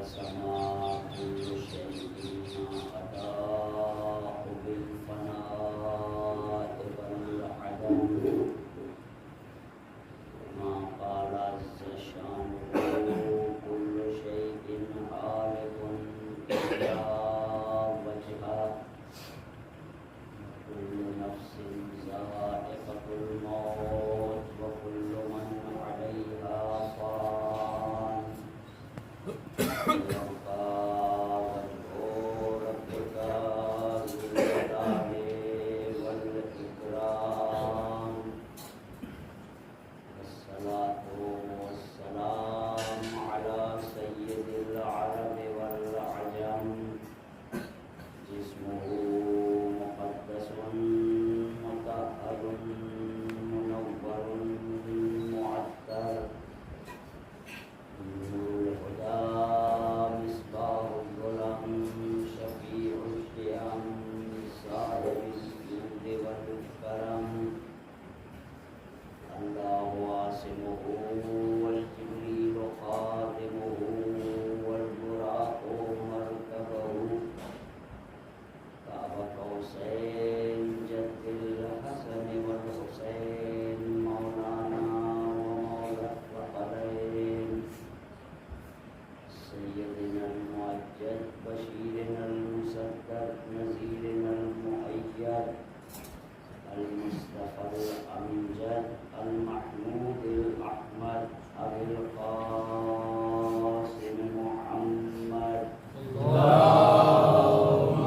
انقسما كل شيء ما أتاه بالفناء والعدم ما قال عز شانه كل شيء هالك إلا وجهه كل نفس ذائقة الموت وكل من عليها فان يبقى وجه ربك ذو الجلال والإكرام والصلاة والسلام على سيد العرب والعجم جسمه مقدس مطهر منور معطر نور الهدى مصباح الظلم شفيع الشيم صاحب الجود والكرم الله عاصمه والجبريل خادمه والبراق مركبه قاب قوسين جد الحسن والحسين مولانا ومولى الثقلين سيدنا المؤجد بشيرنا المصدق نذيرنا المؤيد المصطفى الأمجد المحمود الأحمد أبي القاسم محمد اللهم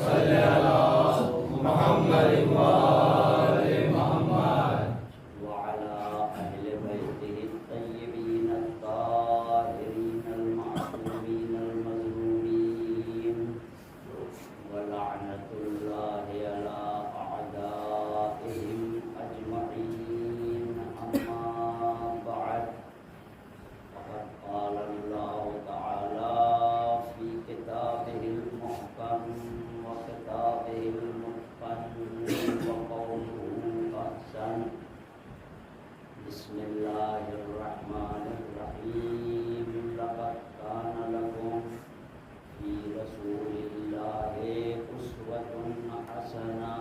صل على محمد وآل محمد وعلى أهل بيته الطيبين الطاهرين المعصومين المظلومين ولعنة الله على أعدائهم أجمعين أما بعد فقد قال الله تعالى في كتابه المحكم وكتابه المتقن وقوله أحسن بسم الله الرحمن الرحيم لقد كان لكم في رسول الله أسوة حسنة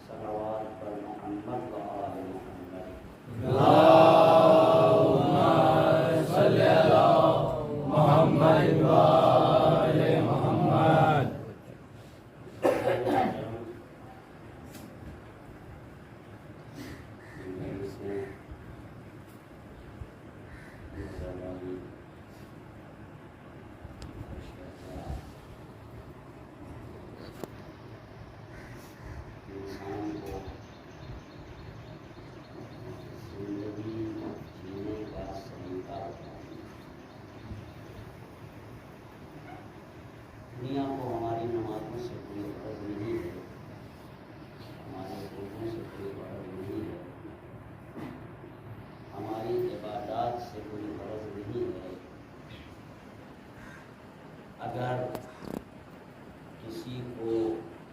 صلوات پر محمد وآل محمد اللهم صل على محمد وآل محمد انسان کو زندگی جینے کا سلیقہ بتائیں۔ دنیا کو ہماری نمازوں سے کوئی غرض نہیں ہے، ہمارے روزوں سے کوئی غرض نہیں ہے، ہماری عبادات سے کوئی غرض نہیں ہے۔ اگر کسی کو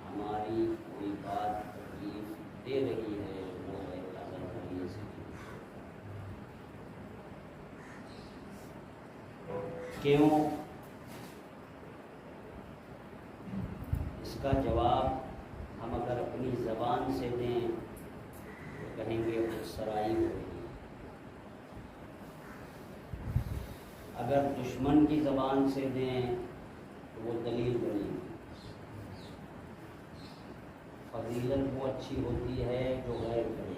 ہماری کوئی بات تکلیف دے رہی ہے وہ غیر حاضر کریے سے کیوں؟ اس کا جواب ہم اگر اپنی زبان سے دیں تو کہیں گے خود سرائی ہو رہی ہے، اگر دشمن کی زبان سے دیں تو وہ دلیل بنی گی۔ فضیلت وہ اچھی ہوتی ہے جو غیر کرے۔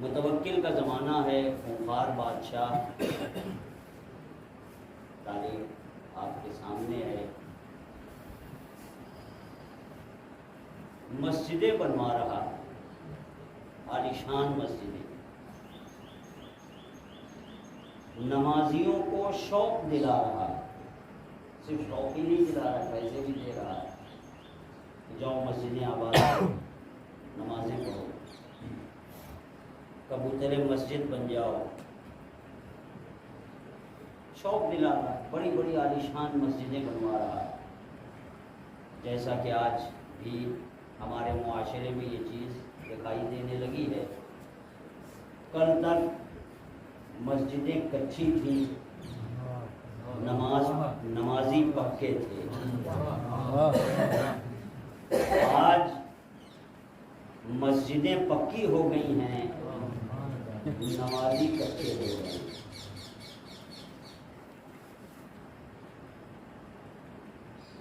متوکل کا زمانہ ہے، خونخوار بادشاہ، تاریخ آپ کے سامنے ہے، مسجدیں بنوا رہا، عالیشان مسجدیں، نمازیوں کو شوق دلا رہا، صرف شوق ہی نہیں دلا رہا، پیسے بھی دے رہا ہے کہ جاؤ مسجدیں آباد کرو، نمازیں پڑھو، کبوتر مسجد بن جاؤ، شوق دلا رہا ہے، بڑی بڑی عالیشان مسجدیں بنوا رہا ہے۔ جیسا کہ آج بھی ہمارے معاشرے میں یہ چیز دکھائی دینے لگی ہے۔ کل تک مسجدیں کچی تھیں، نمازی پکے تھے. آج مسجدیں پکی ہو گئی ہیں، نمازی کچے ہو گئے ہیں.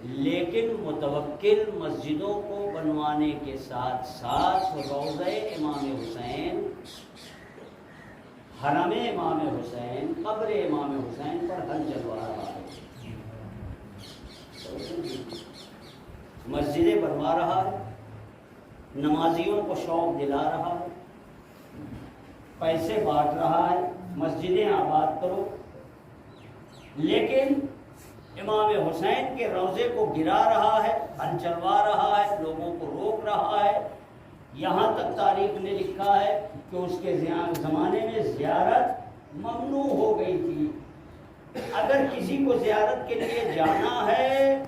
لیکن متوکل مسجدوں کو بنوانے کے ساتھ ساتھ روضہ امام حسین، حرم امام حسین، قبر امام حسین پر حل چلوا رہا ہے. مسجدیں بنوا رہا ہے، نمازیوں کو شوق دلا رہا ہے، پیسے بانٹ رہا ہے، مسجدیں آباد کرو. لیکن امام حسین کے روضے کو گرا رہا ہے، حل چلوا رہا ہے، لوگوں کو روک رہا ہے. یہاں تک تاریخ نے لکھا ہے کہ اس کے زمانے میں زیارت ممنوع ہو گئی تھی. اگر کسی کو زیارت کے لیے جانا ہے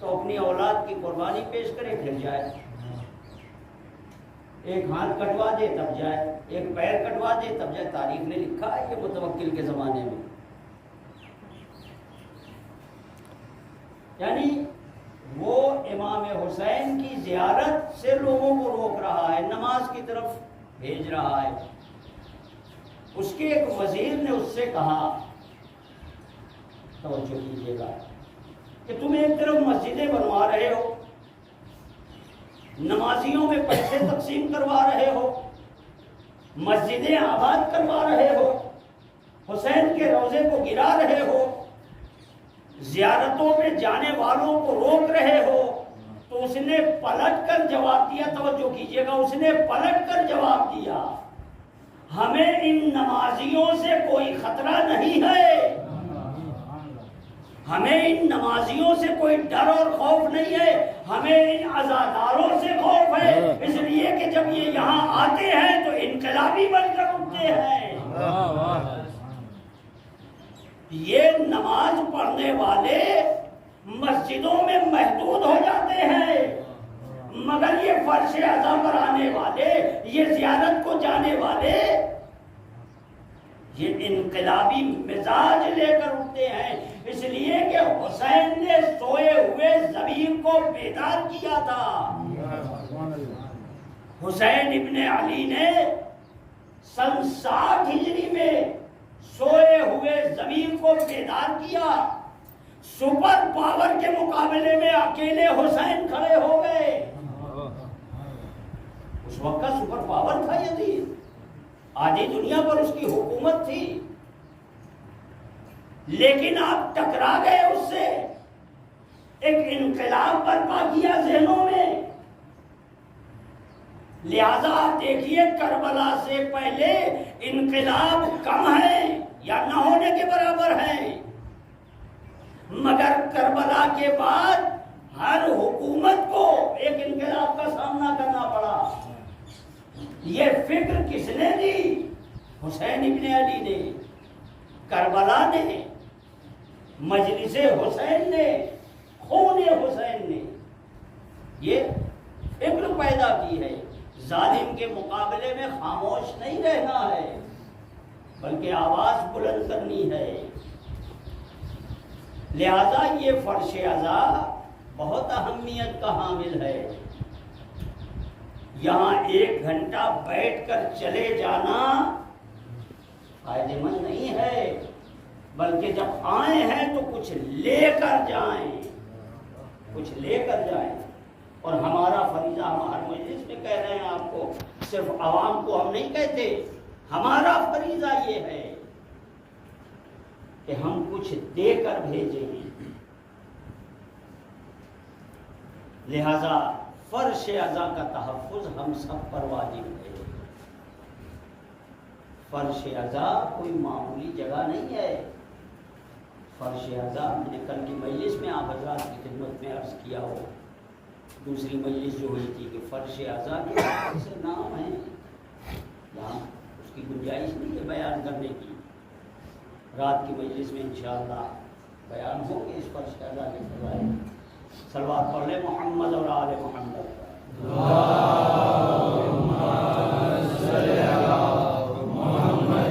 تو اپنی اولاد کی قربانی پیش کرے پھر جائے. ایک ہاتھ کٹوا دے تب جائے، ایک پیر کٹوا دے تب جائے. تاریخ نے لکھا ہے کہ متوکل کے زمانے میں. یعنی وہ امام حسین کی زیارت سے لوگوں کو روک رہا ہے، نماز کی طرف بھیج رہا ہے. اس کے ایک وزیر نے اس سے کہا، توجہ کیجیے گا، کہ تم ایک طرف مسجدیں بنوا رہے ہو، نمازیوں میں پیسے تقسیم کروا رہے ہو، مسجدیں آباد کروا رہے ہو، حسین کے روضے کو گرا رہے ہو، زیارتوں میں جانے والوں کو روک رہے ہو. تو اس نے پلٹ کر جواب دیا، توجہ کیجیے گا، اس نے پلٹ کر جواب دیا، ہمیں ان نمازیوں سے کوئی خطرہ نہیں ہے، ہمیں ان نمازیوں سے کوئی ڈر اور خوف نہیں ہے، ہمیں ان عزاداروں سے خوف ہے. اس لیے کہ جب یہ یہاں آتے ہیں تو انقلابی بن کر اٹھتے ہیں. یہ نماز پڑھنے والے مسجدوں میں محدود ہو جاتے ہیں، مگر یہ فرش اعظم پر آنے والے، یہ زیارت کو جانے والے، یہ انقلابی مزاج لے کر اٹھتے ہیں. اس لیے کہ حسین نے سوئے ہوئے ضمیر کو بیدار کیا تھا. حسین ابن علی نے سن 60 ہجری میں سوئے ہوئے ضمیر کو بیدار کیا. سپر پاور کے مقابلے میں اکیلے حسین کھڑے ہو گئے. اس وقت کا سپر پاور تھا یزید، آدھی دنیا پر اس کی حکومت تھی، لیکن آپ ٹکرا گئے اس سے. ایک انقلاب برپا کیا ذہنوں میں. لہذا آپ دیکھیے کربلا سے پہلے انقلاب کم ہے یا نہ ہونے کے برابر ہے، مگر کربلا کے بعد ہر حکومت کو ایک انقلاب کا سامنا کرنا پڑا. یہ فکر کس نے دی؟ حسین ابن علی نے، کربلا نے، مجلس حسین نے، خون حسین نے یہ فکر پیدا کی ہے. ظالم کے مقابلے میں خاموش نہیں رہنا ہے، بلکہ آواز بلند کرنی ہے. لہذا یہ فرش عزا بہت اہمیت کا حامل ہے. یہاں 1 گھنٹہ بیٹھ کر چلے جانا فائدہ مند نہیں ہے، بلکہ جب آئے ہیں تو کچھ لے کر جائیں، کچھ لے کر جائیں. اور ہمارا فریضہ، ہم ہر مجلس میں کہہ رہے ہیں آپ کو، صرف عوام کو ہم نہیں کہتے، ہمارا فریضہ یہ ہے کہ ہم کچھ دے کر بھیجیں. لہذا فرش عزا کا تحفظ ہم سب پر واجب ہے. فرش عزا کوئی معمولی جگہ نہیں ہے. فرش عزا میں نے کل کی مجلس میں آپ حضرات کی خدمت میں عرض کیا ہو، دوسری مجلس جو ہوئی تھی، کہ فرش عزا کے بہت سے نام ہیں، یہاں اس کی گنجائش نہیں ہے بیان کرنے کی. رات کی مجلس میں انشاءاللہ بیان ہو کہ اس فرش عزا کے فضائل. صلوات پڑھ لیں محمد اور آل محمد. اللہم صلی علی محمد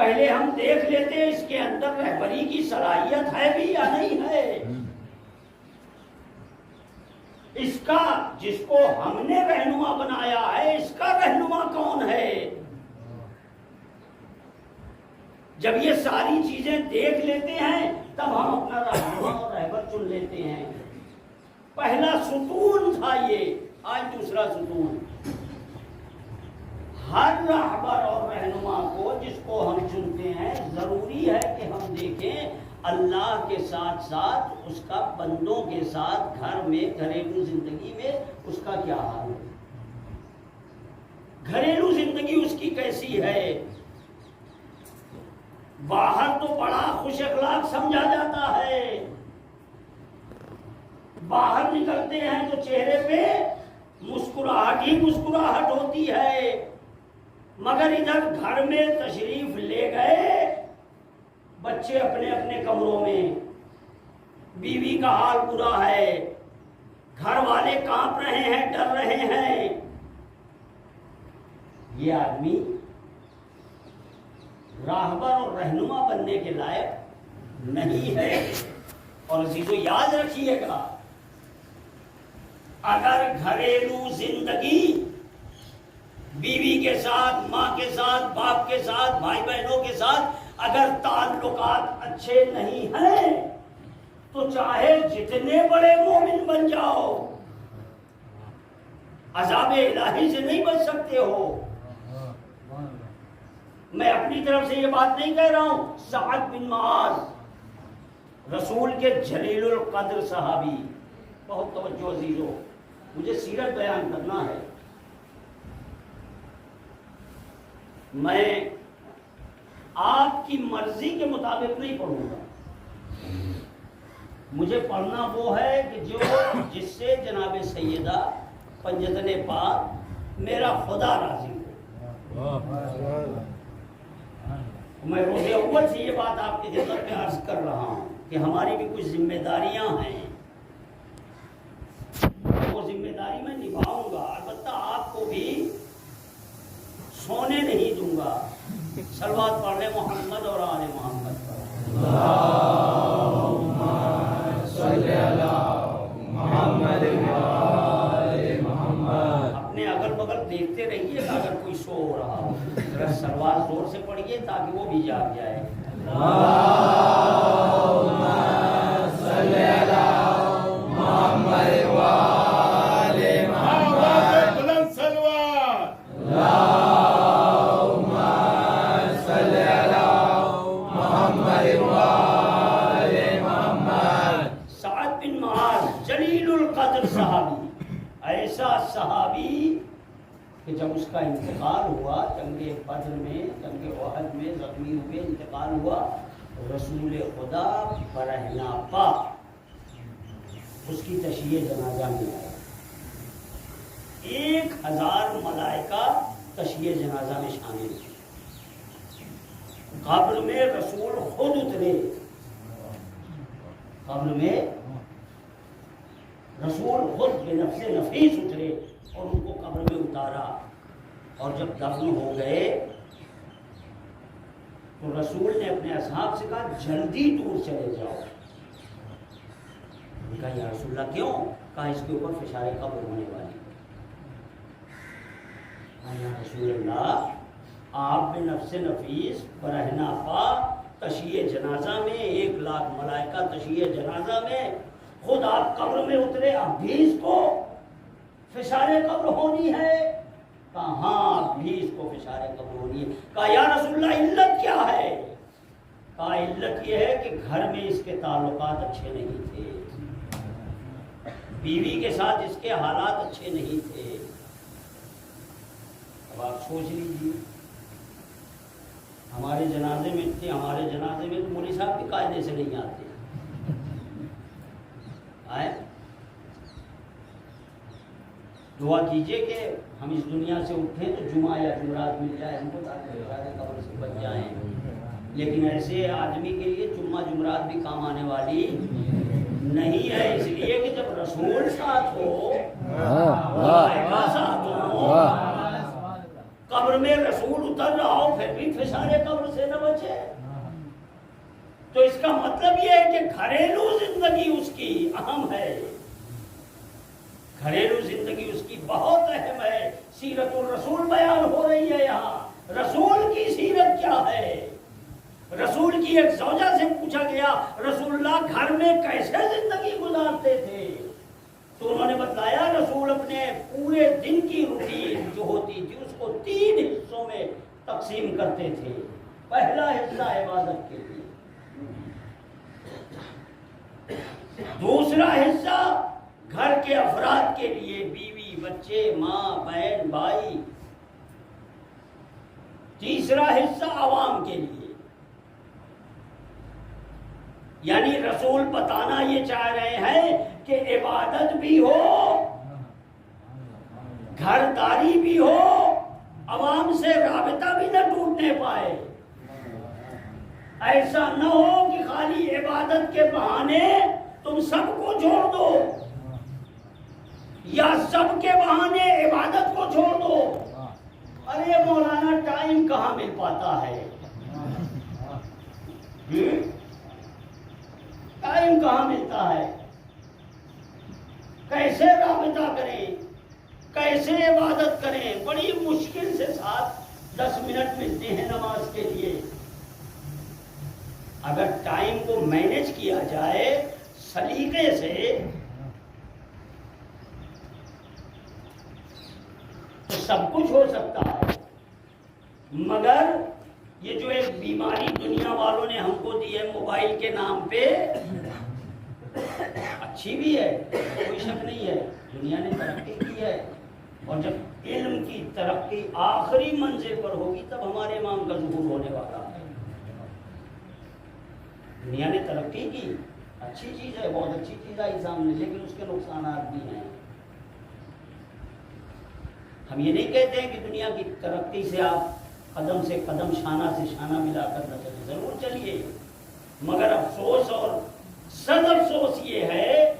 پہلے ہم دیکھ لیتے ہیں اس کے اندر رہبری کی صلاحیت ہے بھی یا نہیں ہے. اس کا جس کو ہم نے رہنما بنایا ہے اس کا رہنما کون ہے؟ جب یہ ساری چیزیں دیکھ لیتے ہیں تب ہم اپنا رہنما اور رہبر چن لیتے ہیں. پہلا ستون تھا یہ، آج دوسرا ستون. ہر رہبر اور رہنما کو جس کو ہم چنتے ہیں ضروری ہے کہ ہم دیکھیں اللہ کے ساتھ ساتھ اس کا بندوں کے ساتھ گھر میں گھریلو زندگی میں اس کا کیا حال ہے، گھریلو زندگی اس کی کیسی ہے. باہر تو بڑا خوش اخلاق سمجھا جاتا ہے، باہر نکلتے ہیں تو چہرے پہ مسکراہٹ ہی مسکراہٹ ہوتی ہے، مگر ادھر گھر میں تشریف لے گئے بچے اپنے اپنے کمروں میں، بیوی کا حال برا ہے، گھر والے کانپ رہے ہیں، ڈر رہے ہیں. یہ آدمی راہبر اور رہنما بننے کے لائق نہیں ہے. اور عزیزو یاد رکھیے گا، اگر گھریلو زندگی بیوی کے ساتھ، ماں کے ساتھ، باپ کے ساتھ، بھائی بہنوں کے ساتھ اگر تعلقات اچھے نہیں ہیں تو چاہے جتنے بڑے مومن بن جاؤ عذاب الہی سے نہیں بچ سکتے ہو. میں اپنی طرف سے یہ بات نہیں کہہ رہا ہوں. سعد بن معاذ رسول کے جلیل القدر صحابی، بہت توجہ عزیزو، مجھے سیرت بیان کرنا ہے. میں آپ کی مرضی کے مطابق نہیں پڑھوں گا، مجھے پڑھنا وہ ہے کہ جو جس سے جناب سیدہ پنجتن پاک میرا خدا راضی ہو. میں روز اول سے یہ بات آپ کی خدمت میں عرض کر رہا ہوں کہ ہماری بھی کچھ ذمہ داریاں ہیں، وہ ذمہ داری میں نبھاؤں گا. البتہ آپ کو بھی سونے نہیں دوں گا. صلوات پڑھ لیں محمد اور آل محمد پر. اللہم صلی علی محمد و آل محمد. اپنے اگل بغل دیکھتے رہیے گا، اگر کوئی سو ہو رہا ہو ذرا صلوات زور سے پڑھیے تاکہ وہ بھی جاگ جائے. اللہم صلی علی محمد و آل محمد. بلند صلوات. اللہم صلی علی محمد و آل محمد. سعد بن معاذ جلیل القدر صحابی، ایسا صحابی کہ جب اس کا انتقال ہوا جنگ بدر میں، جنگ احد میں زخمی ہوئے، انتقال ہوا، رسول خدا برہنہ پا اس کی تشییع جنازہ میں آیا. 1000 ملائکہ تشییع جنازہ میں شامل تھے. قبر میں رسول خود اترے، قبر میں رسول خود بے نفس نفیس اترے اور ان کو قبر میں اتارا. اور جب دفن ہو گئے تو رسول نے اپنے اصحاب سے کہا جلدی دور چلے جاؤ. کہا یا رسول اللہ کیوں؟ کہا اس کے اوپر فشار قبر ہونے والی. یا رسول اللہ آپ بے نفس نفیس برہنہ پا تشییع جنازہ میں، 1,00,000 ملائکہ تشییع جنازہ میں، خود آپ قبر میں اترے، اب بھی اس کو فشار قبر ہونی ہے؟ کہا ہاں اب بھی اس کو فشار قبر ہونی ہے. کہا یا رسول اللہ علت کیا ہے؟ کہا علت یہ ہے کہ گھر میں اس کے تعلقات اچھے نہیں تھے، بیوی کے ساتھ اس کے حالات اچھے نہیں تھے. اب آپ سوچ لیجیے، ہمارے جنازے میں تھے، ہمارے جنازے میں تو مولوی صاحب بھی قاعدے سے نہیں آتے. آئے دعا کیجئے کہ ہم اس دنیا سے اٹھیں تو جمعہ یا جمعرات مل جائے ہم کو تاکہ فشار قبر سے بچ جائیں. لیکن ایسے آدمی کے لیے جمعہ جمعرات بھی کام آنے والی نہیں ہے، اس لیے کہ جب رسول ساتھ ہو، ملائکہ ساتھ ہو، قبر قبر میں رسول اتر رہا ہو پھر بھی فسارے قبر سے نہ بچے. تو اس کا مطلب یہ ہے کہ گھریلو زندگی اس کی اہم ہے. گھریلو زندگی اس کی بہت اہم ہے. سیرت الرسول بیان ہو رہی ہے یہاں. رسول کی سیرت کیا ہے؟ رسول کی ایک زوجہ سے پوچھا گیا رسول اللہ گھر میں کیسے زندگی گزارتے تھے؟ تو انہوں نے بتایا رسول اپنے پورے دن کی روٹین جو ہوتی تھی اس کو 3 حصوں میں تقسیم کرتے تھے. پہلا حصہ عبادت کے لیے، دوسرا حصہ گھر کے افراد کے لیے، بیوی بچے ماں بہن بھائی، تیسرا حصہ عوام کے لیے. یعنی رسول بتانا یہ چاہ رہے ہیں کہ عبادت بھی ہو، گھرداری بھی ہو، عوام سے رابطہ بھی نہ ٹوٹنے پائے. ایسا نہ ہو کہ خالی عبادت کے بہانے تم سب کو چھوڑ دو یا سب کے بہانے عبادت کو چھوڑ دو. ارے مولانا ٹائم کہاں مل پاتا ہے؟ ٹائم کہاں ملتا ہے؟ کیسے رابطہ کریں، کیسے عبادت کریں؟ بڑی مشکل سے 7-10 منٹ ملتے ہیں نماز کے لیے. اگر ٹائم کو مینج کیا جائے سلیقے سے تو سب کچھ ہو سکتا ہے. مگر یہ جو ایک بیماری دنیا والوں نے ہم کو دی ہے موبائل کے نام پہ، اچھی بھی ہے کوئی شک نہیں ہے، دنیا نے ترقی کی ہے. اور جب علم کی ترقی آخری منزل پر ہوگی تب ہمارے امام کا ظہور ہونے والا ہے. دنیا نے ترقی کی، اچھی چیز ہے، بہت اچھی چیز آئی سامنے، لیکن اس کے نقصانات بھی ہیں. ہم یہ نہیں کہتے ہیں کہ دنیا کی ترقی سے آپ قدم سے قدم شانہ سے شانہ ملا کر نہ چلیں، ضرور چلیے، مگر افسوس اور صد افسوس یہ ہے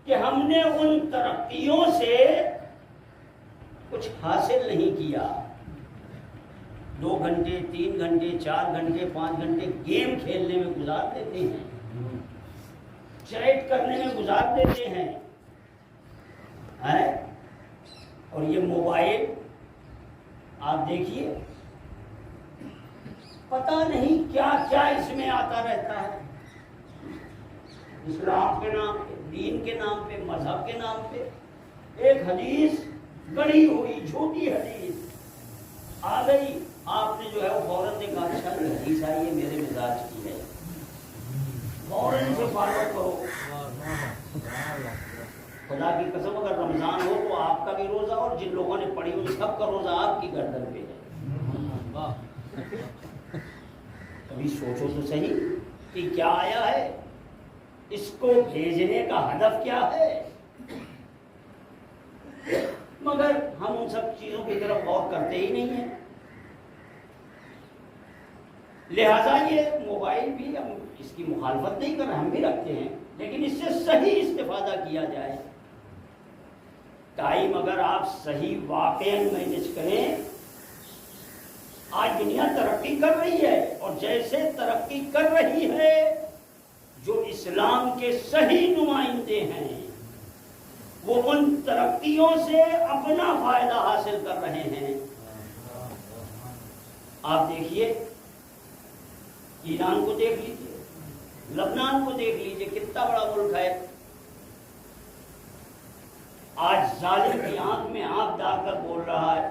کہ ہم نے ان ترقیوں سے کچھ حاصل نہیں کیا. 2 گھنٹے 3 گھنٹے 4 گھنٹے 5 گھنٹے گیم کھیلنے میں گزار دیتے ہیں، چیٹ کرنے میں گزار دیتے ہیں. اور یہ موبائل آپ دیکھیے پتہ نہیں کیا کیا اس میں آتا رہتا ہے. اسلام کے نام پہ، دین کے نام پہ، مذہب کے نام پہ ایک حدیث گڑھی ہوئی جھوٹی حدیث آ گئی، آپ نے جو ہے وہ فوراً دیکھا اچھا یہ حدیث آئی ہے میرے مزاج کی ہے، فوراً سے فالو کرو. خدا کی قسم اگر رمضان ہو تو آپ کا بھی روزہ اور جن لوگوں نے پڑھی ان سب کا روزہ آپ کی گردن پہ ہے. کبھی سوچو تو صحیح کہ کیا آیا ہے، اس کو بھیجنے کا ہدف کیا ہے. مگر ہم ان سب چیزوں کی طرف غور کرتے ہی نہیں ہیں. لہذا یہ موبائل بھی ہم اس کی مخالفت نہیں کر رہے، ہم بھی رکھتے ہیں، لیکن اس سے صحیح استفادہ کیا جائے. ٹائم اگر آپ صحیح واقعاً مینج کریں. آج دنیا ترقی کر رہی ہے اور جیسے ترقی کر رہی ہے جو اسلام کے صحیح نمائندے ہیں وہ ان ترقیوں سے اپنا فائدہ حاصل کر رہے ہیں. آپ دیکھیے ایران کو دیکھ لیجیے، لبنان کو دیکھ لیجیے، کتنا بڑا ملک ہے. آج ظالم کی آنکھ میں آنکھ ڈال کر بول رہا ہے.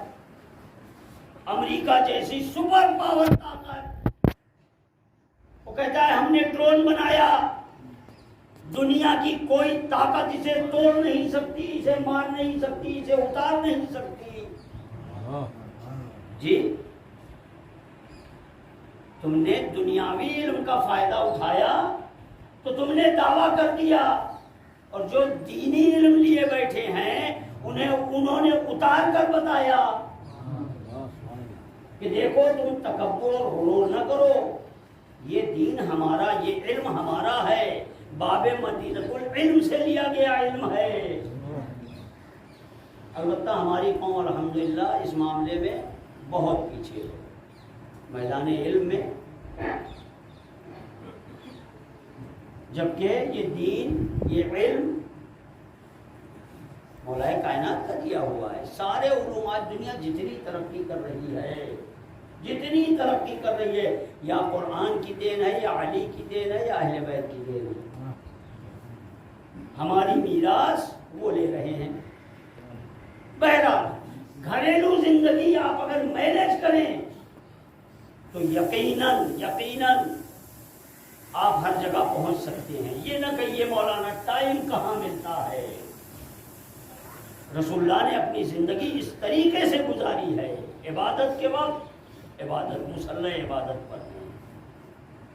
امریکہ جیسی سپر پاور طاقت وہ کہتا ہے ہم نے ڈرون بنایا، دنیا کی کوئی طاقت اسے توڑ نہیں سکتی، اسے مار نہیں سکتی، اسے اتار نہیں سکتی. جی تم نے دنیاوی علم کا فائدہ اٹھایا تو تم نے دعویٰ کر دیا، اور جو دینی علم لیے بیٹھے ہیں انہوں نے اتار کر بتایا کہ دیکھو تم تکبر اور غرور نہ کرو، یہ دین ہمارا، یہ علم ہمارا ہے، باب مدینۃ العلم سے لیا گیا علم ہے. البتہ ہماری قوم الحمدللہ اس معاملے میں بہت پیچھے ہو میدان علم میں، جبکہ یہ دین، یہ علم مولا کائنات کا دیا ہوا ہے۔ سارے علومات دنیا جتنی ترقی کر رہی ہے، جتنی ترقی کر رہی ہے، یا قرآن کی دین ہے، یا علی کی دین ہے، یا اہل بیت کی دین ہے۔ ہماری میراث وہ لے رہے ہیں۔ بہرحال گھریلو زندگی آپ اگر مینج کریں تو یقیناً آپ ہر جگہ پہنچ سکتے ہیں۔ یہ نہ کہیے مولانا ٹائم کہاں ملتا ہے۔ رسول اللہ نے اپنی زندگی اس طریقے سے گزاری ہے، عبادت کے وقت عبادت، مصلی عبادت پر ہے،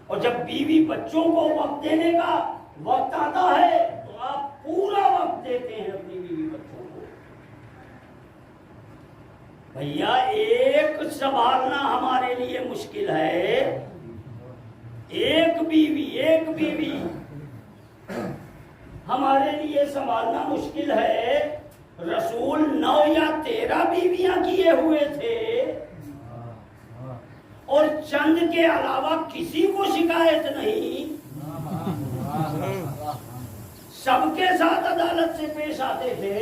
اور جب بیوی بچوں کو وقت دینے کا وقت آتا ہے تو آپ پورا وقت دیتے ہیں اپنی بیوی بچوں کو۔ بھیا ایک سنبھالنا ہمارے لیے مشکل ہے، ایک بیوی ہمارے لیے سنبھالنا مشکل ہے۔ رسول 9 یا 13 بیویاں کیے ہوئے تھے، اور چند کے علاوہ کسی کو شکایت نہیں، سب کے ساتھ عدالت سے پیش آتے تھے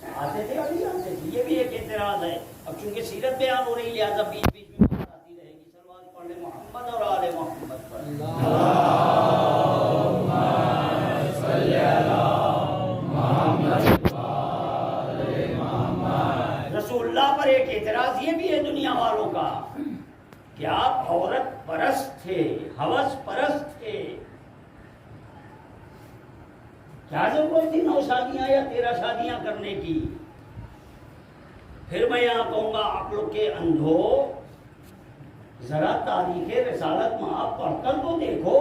اور نہیں آتے تھے۔ یہ بھی ایک اعتراض ہے۔ اب چونکہ سیرت بیان ہو رہی لہٰذا بیچ بیچ میں بات آتی رہے گی۔ صلوات پڑھ لیں محمد اور آل محمد پر۔ اللہم صلی علی محمد۔ رسول اللہ پر ایک اعتراض یہ بھی ہے دنیا والوں کا کہ آپ عورت پرست تھے، ہوس پرست تھے، کیا ضرورت تھی 9 شادیاں یا 13 شادیاں کرنے کی؟ پھر میں یہاں کہوں گا آپ لوگ کے اندھو، ذرا تاریخ رسالت میں آپ پڑھ کر تو دیکھو۔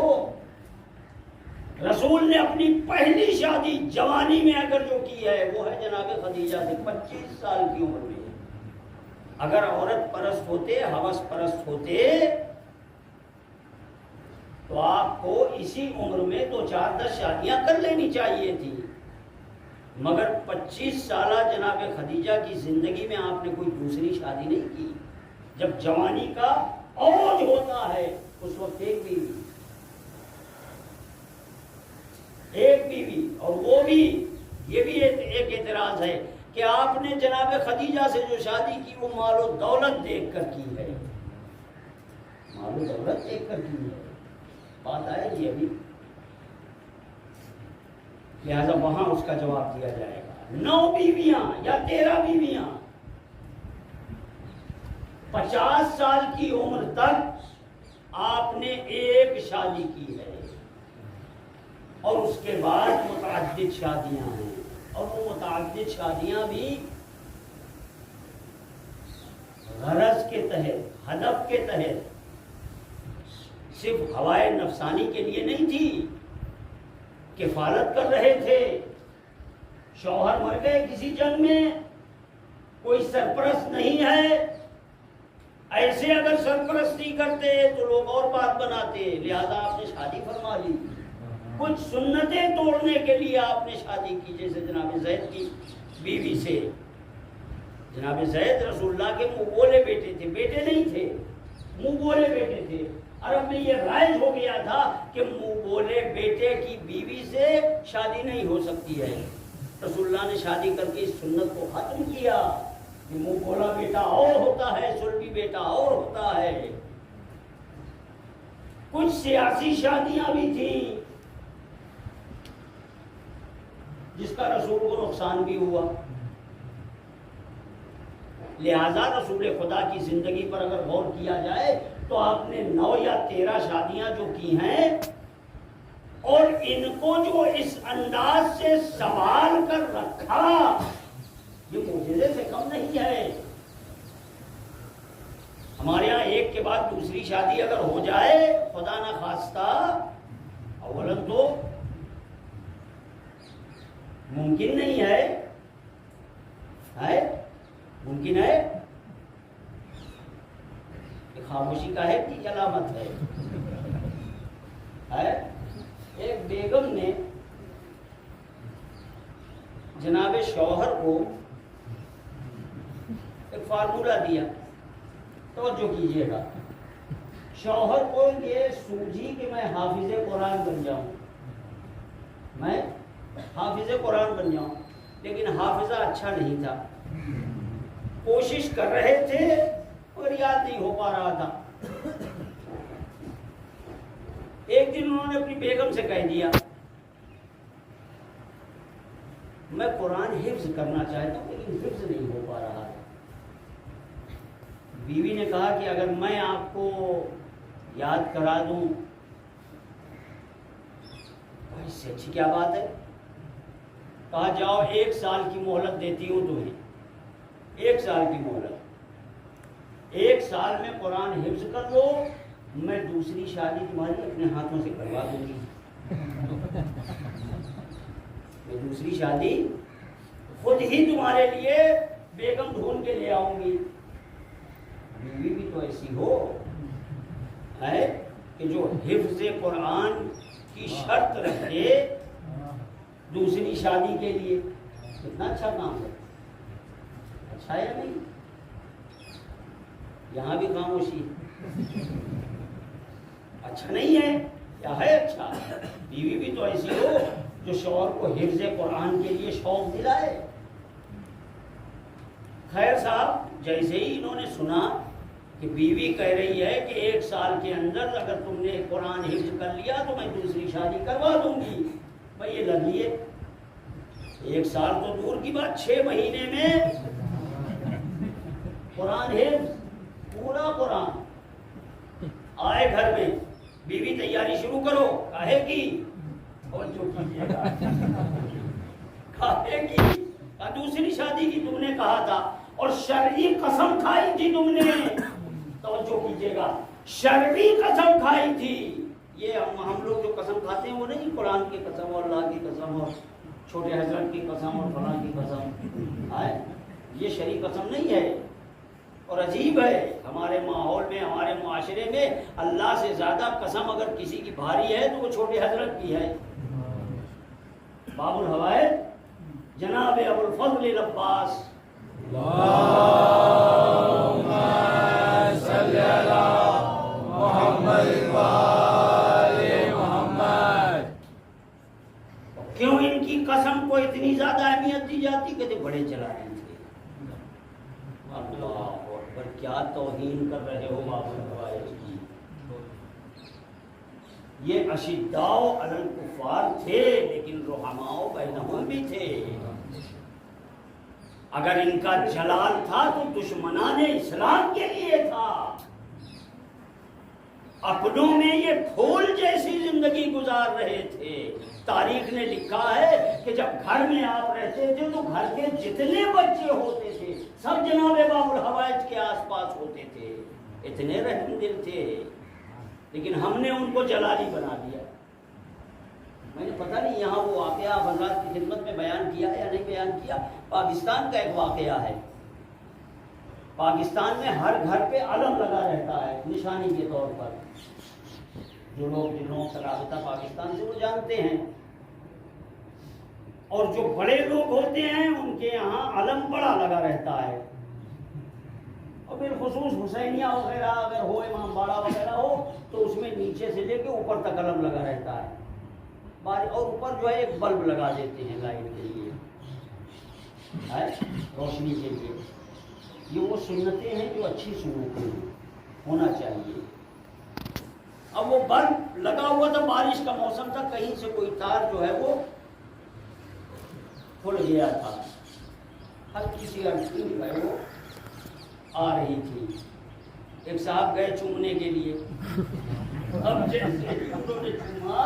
رسول نے اپنی پہلی شادی جوانی میں اگر جو کی ہے وہ ہے جناب خدیجہ سے 25 سال کی عمر میں۔ اگر عورت پرست ہوتے، ہوس پرست ہوتے تو آپ کو اسی عمر میں 2-4-10 شادیاں کر لینی چاہیے تھی، مگر 25 سالہ جناب خدیجہ کی زندگی میں آپ نے کوئی دوسری شادی نہیں کی۔ جب جوانی کا اوج ہوتا ہے اس وقت ایک بیوی، اور وہ بھی یہ بھی ایک اعتراض ہے کہ آپ نے جناب خدیجہ سے جو شادی کی وہ مال و دولت دیکھ کر کی ہے، مال و دولت دیکھ کر کی ہے، بات آئے گی ابھی، لہذا وہاں اس کا جواب دیا جائے گا۔ 9 بیویاں یا 13 بیویاں 50 سال کی عمر تک آپ نے ایک شادی کی ہے، اور اس کے بعد متعدد شادیاں ہیں، اور وہ متعدد شادیاں بھی غرض کے تحت، ہدف کے تحت، صرف ہوائے نفسانی کے لیے نہیں تھی، کفالت کر رہے تھے۔ شوہر مر گئے کسی جنگ میں، کوئی سرپرست نہیں ہے، ایسے اگر سرپرستی کرتے تو لوگ اور بات بناتے، لہذا آپ نے شادی فرما لی۔ کچھ سنتیں توڑنے کے لیے آپ نے شادی کی، جیسے جناب زید کی بیوی سے۔ جناب زید رسول اللہ کے منہ بولے بیٹے تھے، بیٹے نہیں تھے، منہ بولے بیٹے تھے۔ عرب میں یہ رائج ہو گیا تھا کہ منہ بولے بیٹے کی بیوی سے شادی نہیں ہو سکتی ہے۔ رسول اللہ نے شادی کر کے اس سنت کو ختم کیا کہ منہ بولا بیٹا اور ہوتا ہے، سلبی بیٹا اور ہوتا ہے۔ کچھ سیاسی شادیاں بھی تھیں جس کا رسول کو نقصان بھی ہوا، لہذا رسول خدا کی زندگی پر اگر غور کیا جائے تو آپ نے 9 یا 13 شادیاں جو کی ہیں، اور ان کو جو اس انداز سے سنبھال کر رکھا، یہ معجزے سے کم نہیں ہے۔ ہمارے ہاں ایک کے بعد دوسری شادی اگر ہو جائے، خدا نہ خواستہ، اولاً تو ممکن نہیں ہے، ممکن ہے، خاموشی کا ہے کی علامت ہے۔ ایک بیگم نے جناب شوہر کو ایک فارمولہ دیا توجہ کیجیے گا، شوہر کو یہ سوجی کہ میں حافظ قرآن بن جاؤں، میں حافظ قرآن بن جاؤں، لیکن حافظہ اچھا نہیں تھا، کوشش کر رہے تھے مگر یاد نہیں ہو پا رہا تھا۔ ایک دن انہوں نے اپنی بیگم سے کہہ دیا میں قرآن حفظ کرنا چاہتا ہوں لیکن حفظ نہیں ہو پا رہا ہے۔ بیوی نے کہا کہ اگر میں آپ کو یاد کرا دوں تو اس سے اچھی کیا بات ہے۔ کہا جاؤ 1 سال کی مہلت دیتی ہوں تمہیں، 1 سال کی مہلت، 1 سال میں قرآن حفظ کر لو، میں دوسری شادی تمہاری اپنے ہاتھوں سے کروا دوں گی، میں دوسری شادی خود ہی تمہارے لیے بیگم ڈھونڈ کے لے آؤں گی۔ بیوی بھی تو ایسی ہو ہے کہ جو حفظ قرآن کی شرط رکھے دوسری شادی کے لیے، کتنا اچھا کام ہے، اچھا ہے یا نہیں؟ یہاں بھی خاموشی، اچھا نہیں ہے یا ہے اچھا؟ بیوی بھی تو ایسی ہو جو شوہر کو حفظ قرآن کے لیے شوق دلائے۔ خیر صاحب، جیسے ہی انہوں نے سنا کہ بیوی کہہ رہی ہے کہ 1 سال کے اندر اگر تم نے قرآن حفظ کر لیا تو میں دوسری شادی کروا دوں گی، بھائی یہ لگ لیے 1 سال تو دور کی بات، 6 مہینے میں قرآن حفظ، پورا قرآن۔ آئے گھر میں، بیوی تیاری شروع کرو، کاہے کی؟ اور جو کیجیے گا کاہے کی؟ دوسری شادی کی تم نے کہا تھا اور شرعی قسم کھائی تھی تم نے، توجہ کیجیے گا، شرعی قسم کھائی تھی۔ یہ ہم لوگ جو قسم کھاتے ہیں وہ نہیں قرآن کی قسم اور اللہ کی قسم اور چھوٹے حضرت کی قسم اور فلاں کی قسم ہے، یہ شرعی قسم نہیں ہے۔ اور عجیب ہے ہمارے ماحول میں، ہمارے معاشرے میں اللہ سے زیادہ قسم اگر کسی کی بھاری ہے تو وہ چھوٹے حضرت کی ہے۔ باب الحوائج جناب ابو الفضل العباس اللہم صلی علی محمد وآل محمد۔ کیوں ان کی قسم کو اتنی زیادہ اہمیت دی جاتی؟ کہتے بڑے چلانے تھے۔ اللہ اکبر، کیا توہین کر رہے ہو باب الحوائج کی۔ یہ اشداء علی الکفار تھے لیکن رحماء بینہم بھی تھے۔ اگر ان کا جلال تھا تو دشمنان اسلام کے لیے تھا۔ اپنوں میں یہ پھول جیسی زندگی گزار رہے تھے۔ تاریخ نے لکھا ہے کہ جب گھر میں آپ رہتے تھے تو گھر کے جتنے بچے ہوتے تھے سب جناب باب الحوائج کے آس پاس ہوتے تھے، اتنے رحم دل تھے، لیکن ہم نے ان کو جلالی بنا دیا۔ میں نے پتہ نہیں یہاں وہ واقعہ حضرات کی خدمت میں بیان کیا یا نہیں بیان کیا، پاکستان کا ایک واقعہ ہے۔ پاکستان میں ہر گھر پہ علم لگا رہتا ہے نشانی کے طور پر، جو لوگ جن لوگوں کا رابطہ پاکستان سے وہ جانتے ہیں، اور جو بڑے لوگ ہوتے ہیں ان کے یہاں علم بڑا لگا رہتا ہے، اور بالخصوص حسینیہ وغیرہ اگر ہو، امام باڑہ وغیرہ ہو تو اس میں نیچے سے لے کے اوپر تک علم لگا رہتا ہے، اور اوپر جو ہے ایک بلب لگا دیتے ہیں لائٹ کے لیے، روشنی کے لیے۔ یہ وہ سنتیں ہیں جو اچھی سنتیں ہیں، ہونا چاہیے۔ اب وہ بلب لگا ہوا تھا، بارش کا موسم تھا، کہیں سے کوئی تار جو ہے وہ کھل گیا تھا، ہلکی سی ہلکی جو ہے وہ آ رہی تھی۔ ایک صاحب گئے چومنے کے لیے، اب جیسے انہوں نے چوما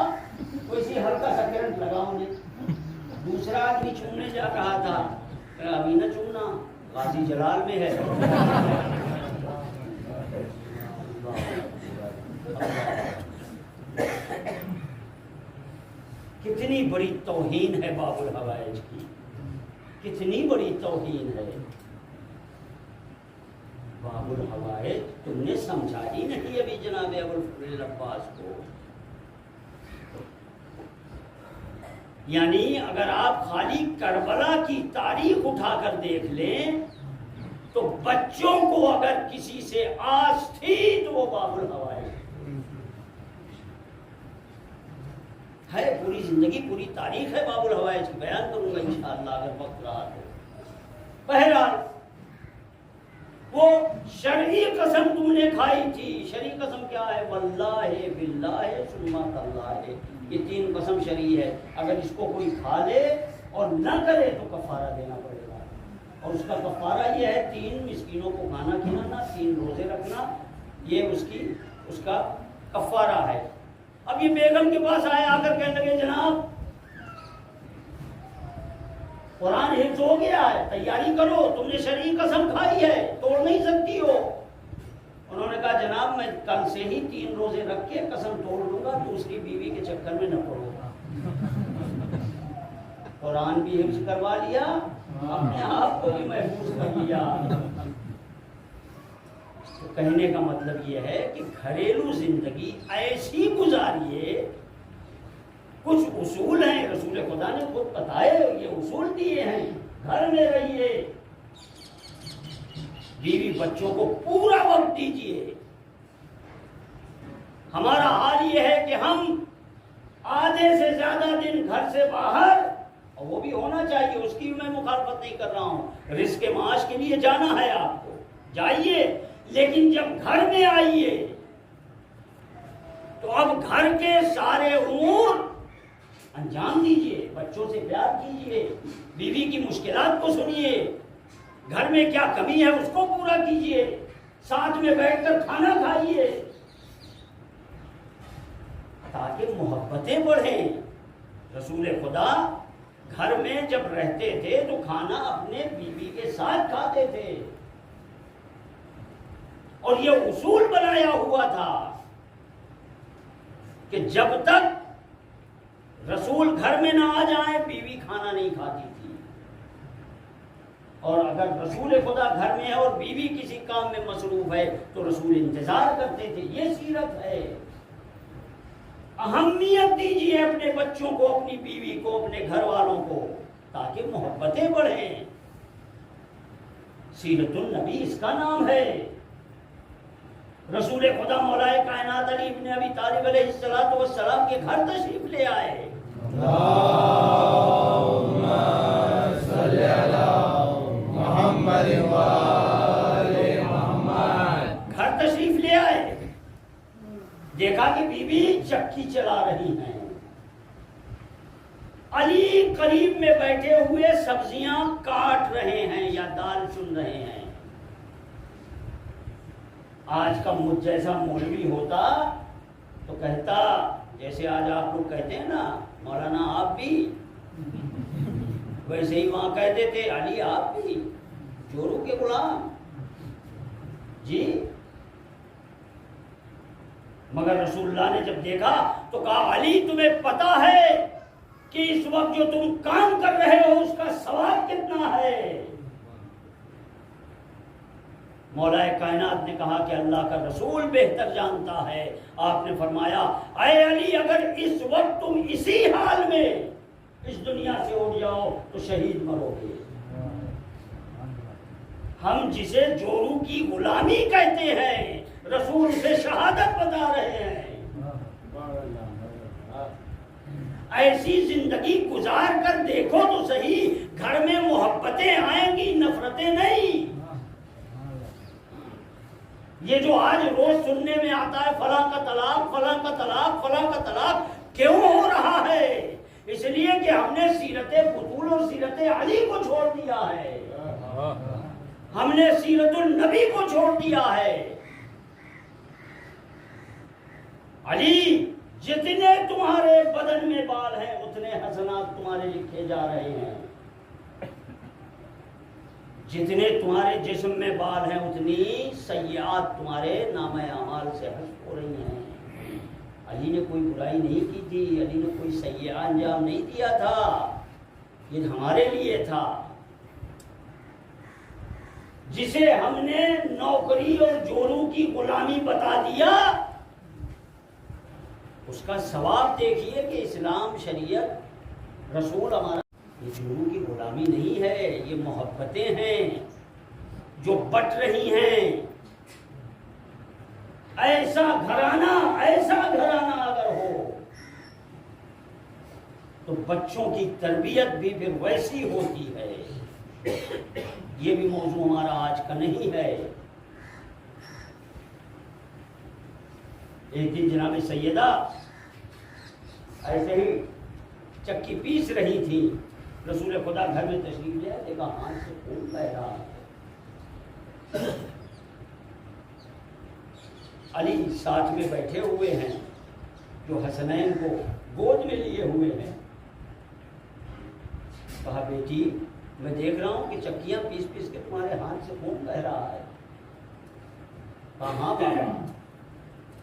ویسے ہلکا سا کرنٹ لگا انہیں۔ دوسرا آدمی چومنے جا رہا تھا، ابھی نہ چومنا، غازی جلال میں ہے۔ کتنی بڑی توہین ہے باب الحوائج کی، کتنی بڑی توہین ہے۔ باب الحوائج تم نے سمجھا ہی نہیں ابھی جناب ابو الفضل العباس کو۔ یعنی اگر آپ خالی کربلا کی تاریخ اٹھا کر دیکھ لیں تو بچوں کو اگر کسی سے آس تھی تو وہ باب الحوائج ہے. پوری زندگی پوری تاریخ ہے باب الحوائج کی، بیان کروں گا انشاءاللہ اگر وقت رہا تو. بہرحال وہ شرعی قسم تم نے کھائی تھی. شرعی قسم کیا ہے؟ واللہ باللہ ثم تاللہ. یہ 3 قسم شرعی ہے. اگر اس کو کوئی کھا لے اور نہ کرے تو کفارہ دینا پڑے گا. اور اس کا کفارہ یہ ہے 3 مسکینوں کو کھانا کھلانا، 3 روزے رکھنا. یہ اس کا کفارہ ہے. اب یہ بیگم کے پاس آئے، آ کر کہنے لگے جناب قرآن حفظ ہو گیا ہے، تیاری کرو، تم نے شرعی قسم کھائی ہے، توڑ نہیں سکتی ہو. انہوں نے کہا جناب میں کل سے ہی 3 روزے رکھ کے قسم توڑ لوں گا، دوسری بیوی کے چکر میں نہ پڑو. قرآن بھی حفظ کروا لیا، اپنے آپ کو بھی محفوظ کر لیا. تو کہنے کا مطلب یہ ہے کہ گھریلو زندگی ایسی گزاریے. کچھ اصول ہیں، رسول خدا نے خود بتائے، یہ اصول دیے ہیں. گھر میں رہیے، بیوی بچوں کو پورا وقت دیجیے. ہمارا حال یہ ہے کہ ہم آدھے سے زیادہ دن گھر سے باہر، اور وہ بھی ہونا چاہیے، اس کی میں مخالفت نہیں کر رہا ہوں. رزق معاش کے لیے جانا ہے آپ کو، جائیے، لیکن جب گھر میں آئیے تو اب گھر کے سارے امور انجام دیجیے. بچوں سے پیار کیجیے، بیوی کی مشکلات کو سنیے، گھر میں کیا کمی ہے اس کو پورا کیجیے، ساتھ میں بیٹھ کر کھانا کھائیے تاکہ محبتیں بڑھیں. رسول خدا گھر میں جب رہتے تھے تو کھانا اپنے بیوی کے ساتھ کھاتے تھے، اور یہ اصول بنایا ہوا تھا کہ جب تک رسول گھر میں نہ آ جائیں بیوی کھانا نہیں کھاتی تھی. اور اگر رسول خدا گھر میں ہے اور بیوی کسی کام میں مصروف ہے تو رسول انتظار کرتے تھے. یہ سیرت ہے. اہمیت دیجیے اپنے بچوں کو، اپنی بیوی کو، اپنے گھر والوں کو، تاکہ محبتیں بڑھیں. سیرت النبی اس کا نام ہے. رسول خدا مولا کائنات علی ابن ابی طالب علیہ السلام کے گھر تشریف لے آئے. اللہم صلی علی محمد وآل محمد. گھر تشریف لے آئے، دیکھا کہ بی بی چکی چلا رہی ہیں. علی قریب میں بیٹھے ہوئے سبزیاں کاٹ رہے ہیں یا دال چن رہے ہیں. آج کا مجھ جیسا مولوی ہوتا تو کہتا، جیسے آج آپ لوگ کہتے ہیں نا مولانا آپ بھی، ویسے ہی وہاں کہتے تھے علی آپ بھی چوروں کے غلام. جی مگر رسول اللہ نے جب دیکھا تو کہا علی تمہیں پتا ہے کہ اس وقت جو تم کام کر رہے ہو اس کا ثواب کتنا ہے؟ مولا کائنات نے کہا کہ اللہ کا رسول بہتر جانتا ہے. آپ نے فرمایا اے علی اگر اس وقت تم اسی حال میں اس دنیا سے اٹھ جاؤ تو شہید مرو گے. ہم جسے جورو کی غلامی کہتے ہیں رسول سے شہادت بتا رہے ہیں. ایسی زندگی گزار کر دیکھو تو صحیح، گھر میں محبتیں آئیں گی، نفرتیں نہیں. یہ جو آج روز سننے میں آتا ہے فلاں کا طلاق، فلاں کا طلاق، فلاں کا طلاق، کیوں ہو رہا ہے؟ اس لیے کہ ہم نے سیرت بطول اور سیرت علی کو چھوڑ دیا ہے، ہم نے سیرت النبی کو چھوڑ دیا ہے. علی جتنے تمہارے بدن میں بال ہیں اتنے حسنات تمہارے لکھے جا رہے ہیں، جتنے تمہارے جسم میں بال ہیں اتنی سیئات تمہارے نامہ اعمال سے حذف ہو رہی ہیں. علی نے کوئی برائی نہیں کی تھی، علی نے کوئی سیئہ انجام نہیں دیا تھا، یہ ہمارے لیے تھا. جسے ہم نے نوکری اور جورو کی غلامی بتا دیا اس کا ثواب دیکھیے کہ اسلام شریعت رسول ہمارا یہ جورو کی غلامی نہیں ہے، یہ محبتیں ہیں. جو بٹ رہی ہیں، ایسا گھرانہ اگر ہو تو بچوں کی تربیت بھی پھر ویسی ہوتی ہے۔ یہ بھی موضوع ہمارا آج کا نہیں ہے۔ ایک دن جناب سیدہ ایسے ہی چکی پیس رہی تھی، رسول خدا گھر میں تشریف لے آئے، دیکھا ہاتھ سے خون بہ رہا ہے۔ علی ساتھ میں بیٹھے ہوئے ہیں جو حسنین کو گود میں لیے ہوئے ہیں۔ کہا بیٹی میں دیکھ رہا ہوں کہ چکیاں پیس پیس کے تمہارے ہاتھ سے خون بہ رہا ہے۔ کہا ہاں بابا،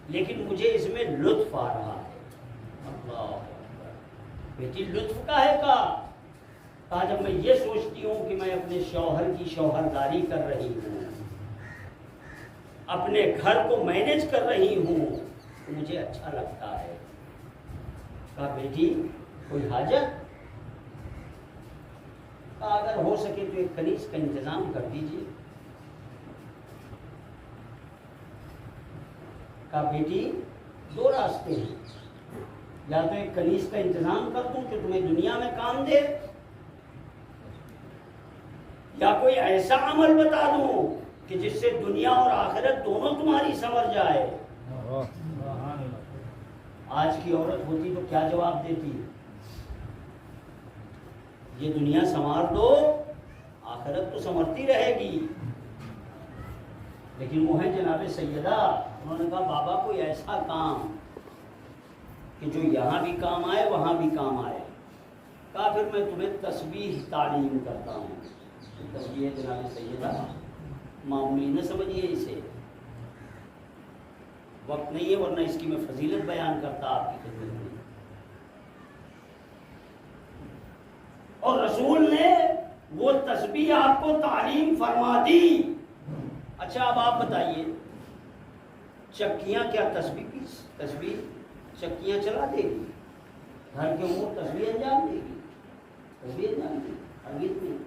لیکن مجھے اس میں لطف آ رہا ہے۔ اللہ اکبر۔ بیٹی لطف کا ہے کا؟ کہا جب میں یہ سوچتی ہوں کہ میں اپنے شوہر کی شوہرداری کر رہی ہوں، اپنے گھر کو مینیج کر رہی ہوں، تو مجھے اچھا لگتا ہے۔ کہا بیٹی کوئی حاجت؟ کہا اگر ہو سکے تو ایک کنیز کا انتظام کر دیجیے۔ کہا بیٹی دو راستے ہیں، یا تو ایک کنیز کا انتظام کر دوں کہ تمہیں دنیا میں کام دے، یا کوئی ایسا عمل بتا دوں کہ جس سے دنیا اور آخرت دونوں تمہاری سنور جائے۔ آج کی عورت ہوتی تو کیا جواب دیتی؟ یہ دنیا سنوار دو، آخرت تو سنورتی رہے گی۔ لیکن وہ ہے جناب سیدہ، انہوں نے کہا بابا کوئی ایسا کام کہ جو یہاں بھی کام آئے وہاں بھی کام آئے۔ کہا پھر میں تمہیں تسبیح تعلیم کرتا ہوں۔ تسبیح جناب سیدہ معمولی نہ سمجھیے اسے، وقت نہیں ہے ورنہ اس کی میں فضیلت بیان کرتا آپ کی خدمت میں۔ اور رسول نے وہ تسبیح آپ کو تعلیم فرما دی۔ اچھا اب آپ بتائیے، چکیاں کیا تسبیح چکیاں چلا دے گی؟ گھر کے امور تسبیح انجام دے گی؟ ہرگز نہیں۔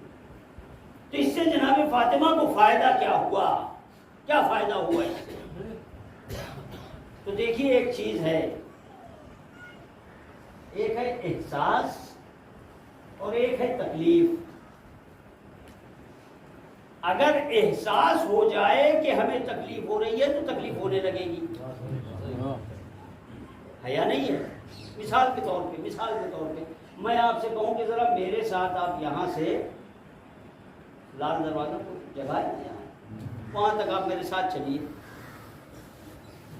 تو اس سے جناب فاطمہ کو فائدہ کیا ہوا؟ کیا فائدہ ہوا اس سے؟ تو دیکھیے ایک چیز ہے، ایک ہے احساس اور ایک ہے تکلیف۔ اگر احساس ہو جائے کہ ہمیں تکلیف ہو رہی ہے تو تکلیف ہونے لگے گی، ہے یا نہیں ہے؟ مثال کے طور پہ میں آپ سے کہوں کہ ذرا میرے ساتھ آپ یہاں سے لال دروازہ کو جگہ ہے یہاں، وہاں تک آپ میرے ساتھ چلیے،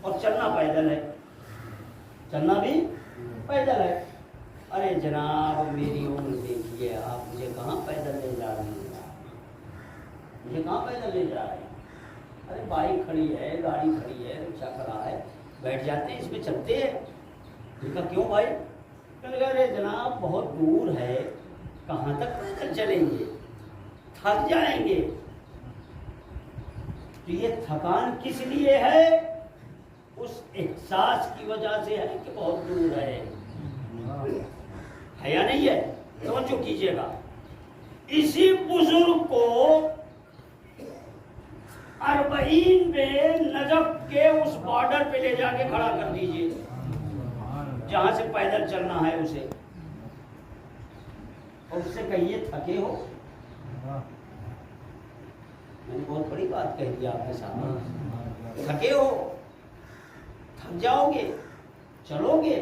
اور چلنا پیدل ہے، چلنا بھی پیدل ہے۔ ارے جناب میری عمر دیکھیے، آپ مجھے کہاں پیدل لے جا رہے ہیں؟ ارے بائک کھڑی ہے، گاڑی کھڑی ہے، رکشا کھڑا ہے، بیٹھ جاتے ہیں اس میں چلتے ہیں۔ کہا کیوں بھائی؟ کہنے لگا ارے جناب بہت دور ہے، کہاں تک پیدل چلیں گے، تھک جائیں گے۔ تو یہ تھکان کس لیے ہے؟ اس احساس کی وجہ سے ہے کہ بہت دور ہے یا نہیں ہے؟ توجہ کیجیے گا۔ اسی بزرگ کو 40 میں نجف کے اس بارڈر پہ لے جا کے کھڑا کر دیجیے جہاں سے پیدل چلنا ہے اسے، اور اس سے کہیے تھکے ہو؟ میں نے بہت بڑی بات کہہ دی آپ کے سامنے، تھکے ہو، تھک جاؤ گے، چلو گے؟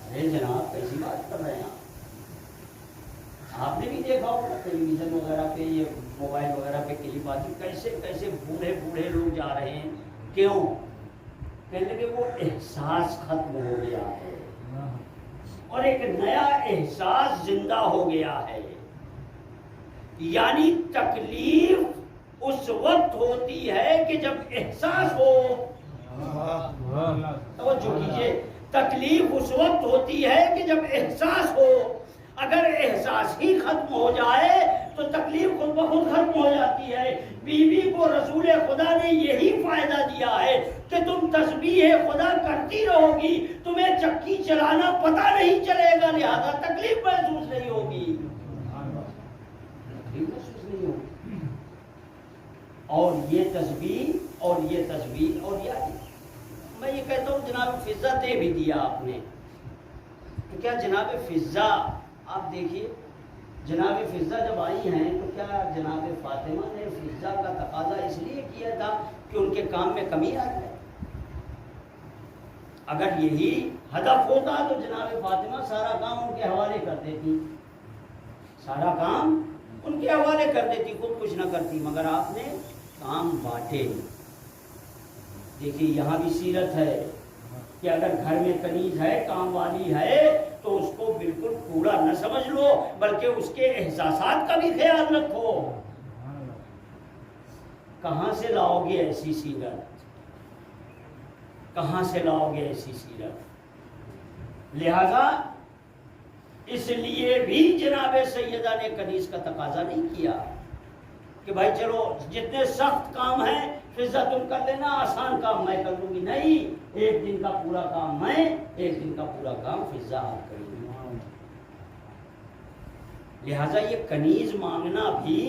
ارے جناب کیسی بات کر رہے ہیں آپ نے بھی دیکھا ہوگا ٹیلی ویژن وغیرہ پہ، یہ موبائل وغیرہ پہ کئی باتیں، کیسے کیسے بوڑھے لوگ جا رہے ہیں۔ کیوں؟ کہنے لگے وہ احساس ختم ہو گیا ہے اور ایک نیا احساس زندہ ہو گیا ہے۔ یعنی تکلیف اس وقت ہوتی ہے کہ جب احساس ہو۔ توجہ کیجیے، تکلیف اس وقت ہوتی ہے کہ جب احساس ہو۔ اگر احساس ہی ختم ہو جائے تو تکلیف خود بخود ختم ہو جاتی ہے۔ بیوی کو رسول خدا نے یہی فائدہ دیا ہے کہ تم تسبیح خدا کرتی رہو گی، تمہیں چکی چلانا پتہ نہیں چلے گا، لہذا تکلیف محسوس نہیں ہوگی۔ اور یہ تسبیح اور یہ تسبیح اور میں یہ کہتا ہوں جناب فضا دے بھی دیا آپ نے، تو کیا جناب فضا آپ دیکھیے جناب فضا جب آئی ہیں تو کیا جناب فاطمہ نے فضا کا تقاضا اس لیے کیا تھا کہ ان کے کام میں کمی آ جائے؟ اگر یہی ہدف ہوتا تو جناب فاطمہ سارا کام ان کے حوالے کر دیتی، سارا کام ان کے حوالے کر دیتی، خود کچھ نہ کرتی، مگر آپ نے کام بانٹے۔ دیکھیے یہاں بھی سیرت ہے کہ اگر گھر میں کنیز ہے، کام والی ہے، تو اس کو بالکل پورا نہ سمجھ لو، بلکہ اس کے احساسات کا بھی خیال رکھو۔ کہاں سے لاؤ گے ایسی سیرت؟ کہاں سے لاؤ گے ایسی سیرت؟ لہذا اس لیے بھی جناب سیدہ نے کنیز کا تقاضا نہیں کیا کہ بھائی چلو جتنے سخت کام ہیں فضا تم کر لینا، آسان کام میں کر لوں گی، نہیں، ایک دن کا پورا کام میں، ایک دن کا پورا کام فضا آپ کریں گی۔ لہذا یہ کنیز مانگنا بھی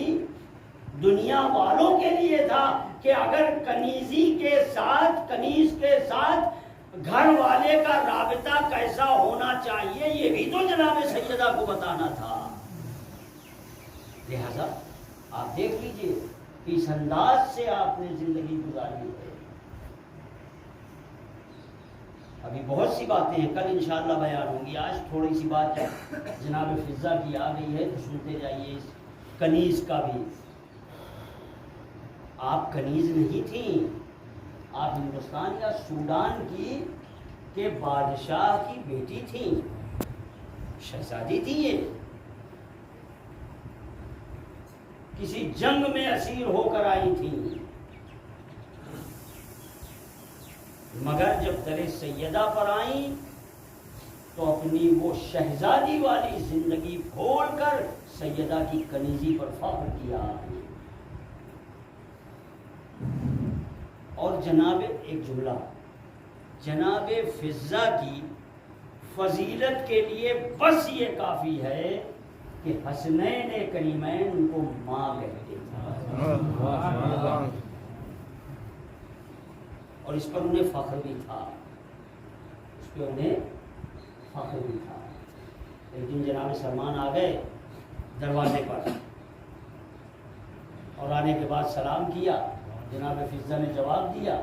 دنیا والوں کے لیے تھا کہ اگر کنیزی کے ساتھ، کنیز کے ساتھ گھر والے کا رابطہ کیسا ہونا چاہیے یہ بھی تو جناب سیدہ کو بتانا تھا۔ لہذا آپ دیکھ لیجئے کس انداز سے آپ نے زندگی گزاری ہے۔ ابھی بہت سی باتیں ہیں، کل انشاءاللہ بیان ہوں گی، آج تھوڑی سی بات جناب فضا کی آ گئی ہے تو سنتے جائیے اس کنیز کا بھی۔ آپ کنیز نہیں تھیں، آپ ہندوستان یا سوڈان کی کے بادشاہ کی بیٹی تھیں، شہزادی تھی، یہ کسی جنگ میں اسیر ہو کر آئی تھی، مگر جب در سیدہ پر آئیں تو اپنی وہ شہزادی والی زندگی بھول کر سیدہ کی کنیزی پر فخر کیا۔ اور جناب ایک جملہ، جناب فضا کی فضیلت کے لیے بس یہ کافی ہے کہ حسنین کریمین ان کو ماں کہتے تھے، اور اس پر انہیں فخر بھی تھا، اس پہ انہیں فخر بھی تھا۔ ایک دن جناب سلمان آ گئے دروازے پر، اور آنے کے بعد سلام کیا، جناب فضا نے جواب دیا۔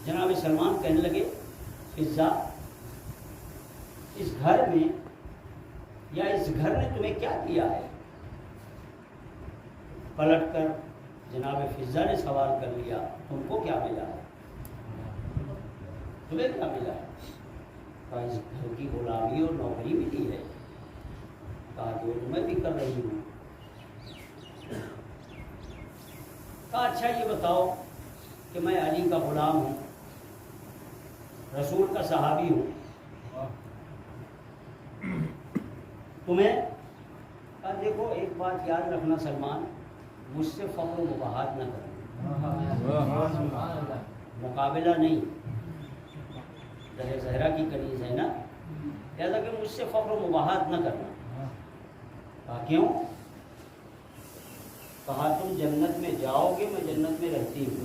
جناب سلمان کہنے لگے فضا اس گھر میں یا اس گھر نے تمہیں کیا دیا ہے؟ پلٹ کر جناب فضا نے سوال کر لیا، تم کو کیا ملا ہے؟ تمہیں کیا ملا ہے؟ کہا اس گھر کی غلامی اور نوکری ملی ہے۔ کہا کہ وہ تمہیں بھی کر رہی ہوں۔ کہا اچھا یہ بتاؤ کہ میں علی کا غلام ہوں، رسول کا صحابی ہوں، تمہیں؟ کہا دیکھو ایک بات یاد رکھنا سلمان، مجھ سے فخر و مباحات نہ کرنا، مقابلہ نہیں، در زہرا کی کنیز ہے نا، لہذا کہ مجھ سے فخر و مباحات نہ کرنا۔ کہا کیوں؟ کہا تم جنت میں جاؤ گے، میں جنت میں رہتی ہوں۔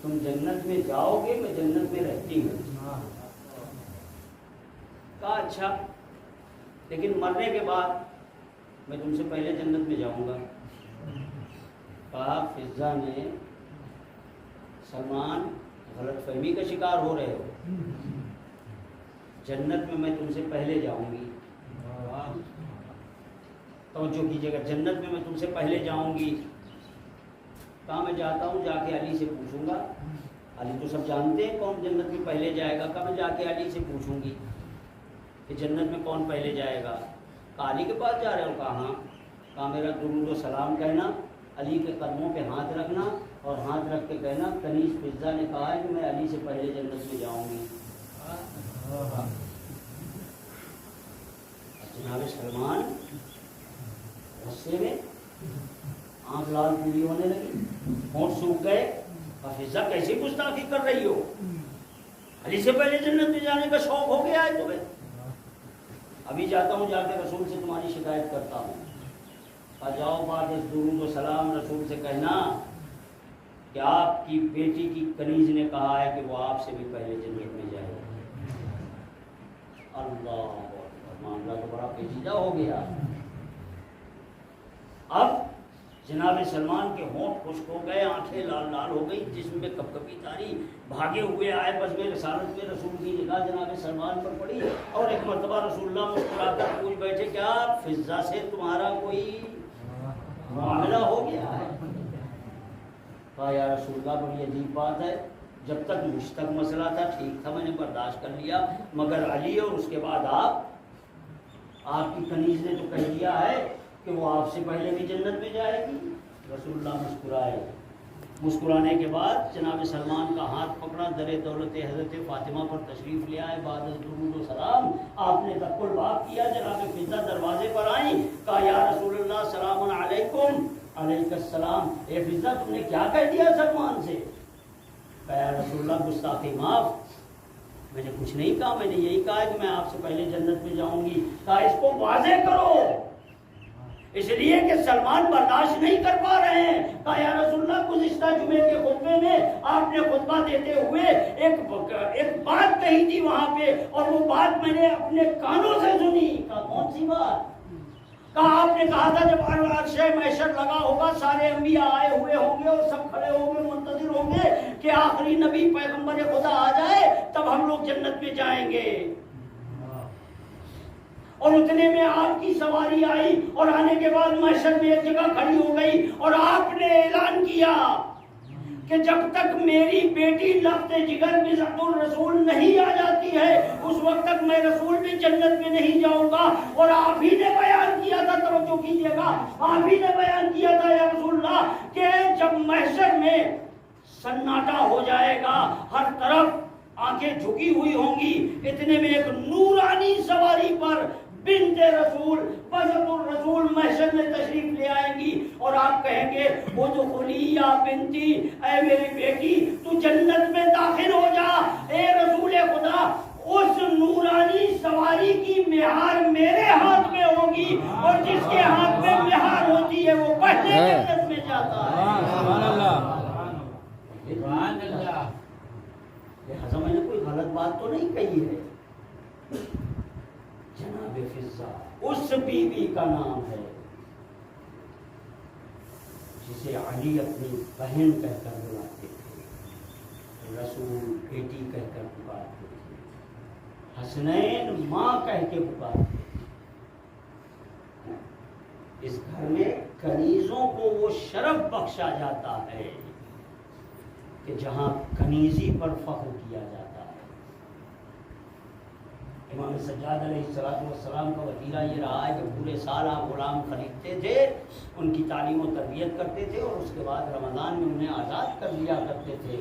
تم جنت میں جاؤ گے، میں جنت میں رہتی ہوں۔ کہا اچھا لیکن مرنے کے بعد میں تم سے پہلے جنت میں جاؤں گا۔ کہا فضا نے سلمان غلط فہمی کا شکار ہو رہے ہو، جنت میں تم سے پہلے جاؤں گی، توجہ کیجیے گا، جنت میں تم سے پہلے جاؤں گی۔ کہاں میں جاتا ہوں، جا کے علی سے پوچھوں گا، علی تو سب جانتے ہیں کون جنت میں پہلے جائے گا۔ کہاں میں جا کے علی سے پوچھوں گی کہ جنت میں کون پہلے جائے گا۔ کہا علی کے پاس جا رہے ہو؟ کہاں؟ کہا میرا درود و سلام کہنا، علی کے قدموں پہ ہاتھ رکھنا اور ہاتھ رکھ کے کہنا کنیز فضا نے کہا ہے کہ میں علی سے پہلے جنت میں جاؤں گی۔ جناب سلمان غصے میں آنکھ لال پیلی ہونے لگی، ہونٹ سوکھ گئے۔ فضا کیسے گستاخی کر رہی ہو؟ علی سے پہلے جنت میں جانے کا شوق ہو گیا ہے تمہیں؟ ابھی جاتا ہوں، جا کے رسول سے تمہاری شکایت کرتا ہوں، اور جاؤ بعد اس درود و سلام رسول سے کہنا کہ آپ کی بیٹی کی کنیز نے کہا ہے کہ وہ آپ سے بھی پہلے جنت میں جائے گی۔ اللہ اکبر، معاملہ تو بڑا پیچیدہ ہو گیا۔ اب جناب سلمان کے ہونٹ خشک ہو گئے، آنکھیں لال لال ہو گئی، جسم میں کپ کپی تاری، بھاگے ہوئے آئے بس میں رسالت میں رسول کی نگاہ جناب سلمان پر پڑی، اور ایک مرتبہ رسول اللہ مسکرا کر پوچھ بیٹھے کیا فضہ سے تمہارا کوئی معاملہ ہو گیا ہے؟ کہا یا رسول اللہ بڑی عجیب بات ہے، جب تک مجھ تک مسئلہ تھا ٹھیک تھا، میں نے برداشت کر لیا، مگر علی اور اس کے بعد آپ کی کنیز نے تو کہہ دیا ہے کہ وہ آپ سے پہلے بھی جنت میں جائے گی۔ رسول اللہ مسکرائے، مسکرانے کے بعد جناب سلمان کا ہاتھ پکڑا، در دولت حضرت فاطمہ پر تشریف لے آئے، بعد درود و سلام آپ نے دق الباب کیا، جناب فضہ دروازے پر آئیں، کہا یا رسول اللہ سلام علیکم۔ علیکم السلام۔ اے فضہ تم نے کیا کہہ دیا سلمان سے؟ کہا یا رسول اللہ گستاخی معاف، میں نے کچھ نہیں کہا، میں نے یہی کہا کہ میں آپ سے پہلے جنت میں جاؤں گی۔ کہا اس کو واضح کرو، اس لیے کہ سلمان برداشت نہیں کر پا رہے ہیں۔ کہا یا رسول اللہ گزشتہ جمعے کے خطبے میں آپ نے خطبہ دیتے ہوئے ایک بات کہی تھی وہاں پہ، اور وہ بات میں نے اپنے کانوں سے سنی۔ کہا کون سی بات؟ کہا آپ نے کہا تھا جب عرش محشر لگا ہوگا، سارے انبیاء آئے ہوئے ہوں گے اور سب کھڑے ہوں گے، منتظر ہوں گے کہ آخری نبی پیغمبر خدا آ جائے، تب ہم لوگ جنت میں جائیں گے۔ اور اتنے میں آپ کی سواری آئی، اور آنے کے بعد محشر میں ایک جگہ کھڑی ہو گئی، اور آپ نے اعلان کیا کہ جب تک میری بیٹی لفظ جگر بذات الرسول نہیں آ جاتی ہے، اس وقت تک میں رسول بھی جنت میں نہیں جاؤں گا۔ اور آپ ہی نے بیان کیا تھا، توجہ کیجیے گا، آپ ہی نے بیان کیا تھا یا رسول اللہ کہ جب محشر میں سناٹا ہو جائے گا، ہر طرف آنکھیں جھکی ہوئی ہوں گی، اتنے میں ایک نورانی سواری پر بنت رسول بذات الرسول محشر میں تشریف لے آئیں گی، اور آپ کہیں گے ادخلی یا بنتی، اے میری بیٹی تو جنت میں داخل ہو جا۔ اے رسول خدا، اس نورانی سواری کی مہار میرے ہاتھ میں ہوگی، اور جس کے ہاتھ میں مہار ہوتی ہے وہ پہلے جنت میں جاتا ہے۔ سبحان اللہ، سبحان اللہ۔ لہذا میں نے کوئی غلط بات تو نہیں کہی ہے۔ جناب فضہ اس بیوی کا نام ہے جسے علی اپنی بہن کہہ کر بلاتے تھے، رسول بیٹی کہہ کر پکارتے تھے، حسنین ماں کہہ کے پکارتے تھے۔ اس گھر میں کنیزوں کو وہ شرف بخشا جاتا ہے کہ جہاں کنیزی پر فخر کیا جاتا ہے۔ امام سجاد علیہ السلام کا وتیرہ یہ رہا ہے کہ پورے سال آپ غلام خریدتے تھے، ان کی تعلیم و تربیت کرتے تھے، اور اس کے بعد رمضان میں انہیں آزاد کر لیا کرتے تھے،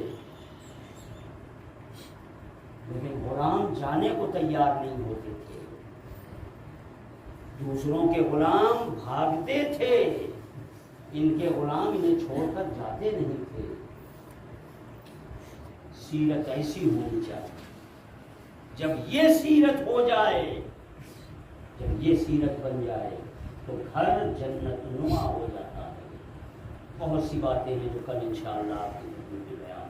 لیکن غلام جانے کو تیار نہیں ہوتے تھے، دوسروں کے غلام بھاگتے تھے، ان کے غلام انہیں چھوڑ کر جاتے نہیں تھے۔ سیرت ایسی ہونی چاہیے، جب یہ سیرت ہو جائے، جب یہ سیرت بن جائے تو گھر جنت نما ہو جاتا ہے۔ بہت سی باتیں ہیں جو کل انشاءاللہ آپ کی خدمت میں بیان،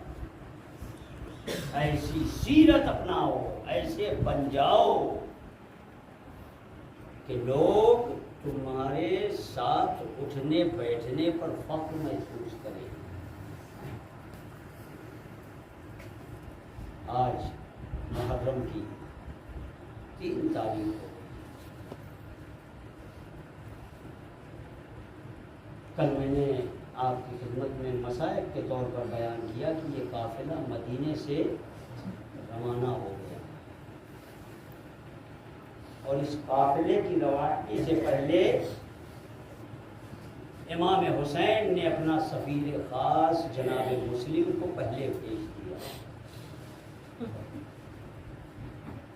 ایسی سیرت اپناؤ، ایسے بن جاؤ کہ لوگ تمہارے ساتھ اٹھنے بیٹھنے پر فخر محسوس کریں۔ آج محرم کی 3 تاریخ ہو، کل میں نے آپ کی خدمت میں مصائب کے طور پر بیان کیا کہ یہ قافلہ مدینے سے روانہ ہو گیا، اور اس قافلے کی روانگی سے پہلے امام حسین نے اپنا سفیر خاص جناب مسلم کو پہلے بھیج دیا،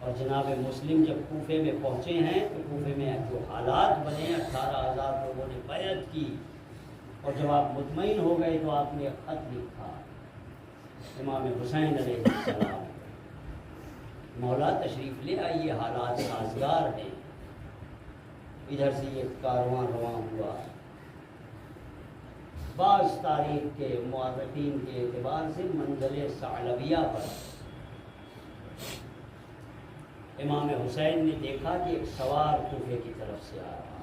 اور جناب مسلم جب کوفے میں پہنچے ہیں تو کوفے میں جو حالات بنے، 18,000 لوگوں نے بیعت کی، اور جب آپ مطمئن ہو گئے تو آپ نے ایک خط لکھا امام حسین علیہ السلام، مولا تشریف لے آئیے، حالات سازگار ہیں، ادھر سے یہ کارواں رواں ہوا. بعض تاریخ کے مورخین کے اعتبار سے منزل ثعلبیہ پر امام حسین نے دیکھا کہ ایک سوار کوفے کی طرف سے آ رہا.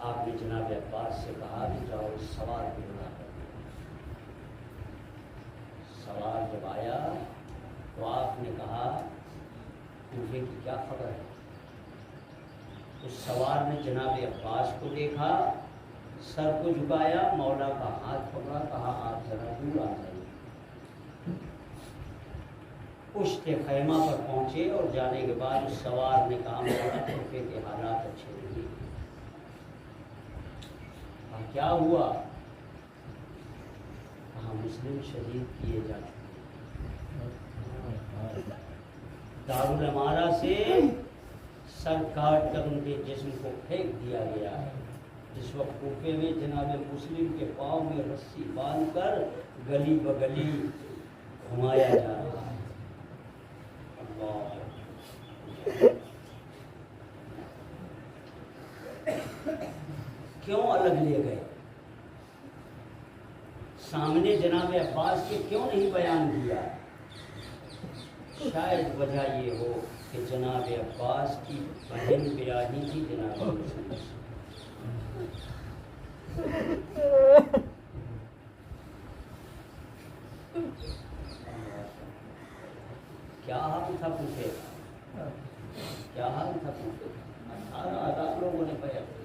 آپ نے جناب عباس سے کہا کہ جاؤ اس سوار کو بلا کر دو. سوار جب آیا تو آپ نے کہا کوفے کی کیا خبر ہے؟ اس سوار نے جناب عباس کو دیکھا، سر کو جھکایا، مولا کا ہاتھ پکڑا، کہا آپ ذرا دور آ جائیے. پشت خیمہ پر پہنچے اور جانے کے بعد اس سوار نے کہا مولا کوفے کے حالات اچھے نہیں. کیا ہوا؟ کہا مسلم شہید کیے جا چکے، دارالعمارہ سے سر کاٹ کر ان کے جسم کو پھینک دیا گیا ہے. اس وقت کوفے میں جناب مسلم کے پاؤں میں رسی باندھ کر گلی بگلی گھمایا جا رہا ہے. کیوں الگ لے گئے؟ سامنے جناب عباس کے کیوں نہیں بیان کیا؟ شاید وجہ یہ ہو کہ جناب عباس کی بہن بیاہی تھی جناب مسلم. کیا حال تھا پوچھے، کیا حال تھا پوچھے. 18,000 لوگوں نے بیعت کی.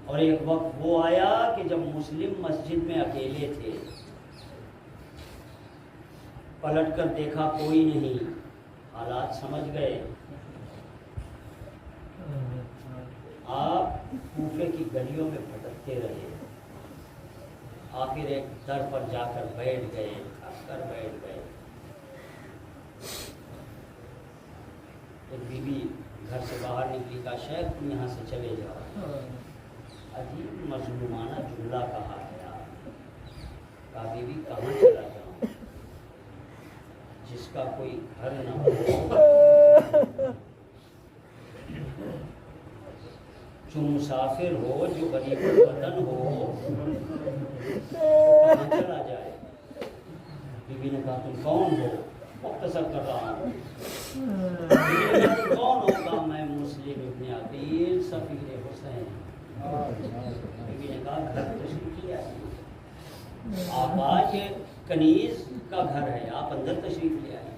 اور ایک وقت وہ آیا کہ جب مسلم مسجد میں اکیلے تھے، پلٹ کر دیکھا کوئی نہیں، حالات سمجھ گئے. آپ کوفے کی گلیوں میں بھٹکتے رہے، آخر ایک در پر جا کر بیٹھ گئے، تھک کر بیٹھ گئے. ایک بی بی گھر سے باہر نکلی، کہا شیخ تم یہاں سے چلے جاؤ. عجیب مظلومانہ جملہ کہا گیا. کہا بی بی کہاں چلا جاؤں؟ جس کا کوئی گھر نہ ہو، جو مسافر ہو، جو غریب الوطن ہو، کہاں چلا جائے؟ بی بی نے کہا تم کون ہو؟ مختصر کر رہا ہوں. بی بی نے کہا تم کون ہوگا؟ میں مسلم ابن عقیل سفیر حسین. بی بی نے کہا گھر تشریف لے آئیے، آپ آج کنیز کا گھر ہے، آپ اندر تشریف لے آئیے.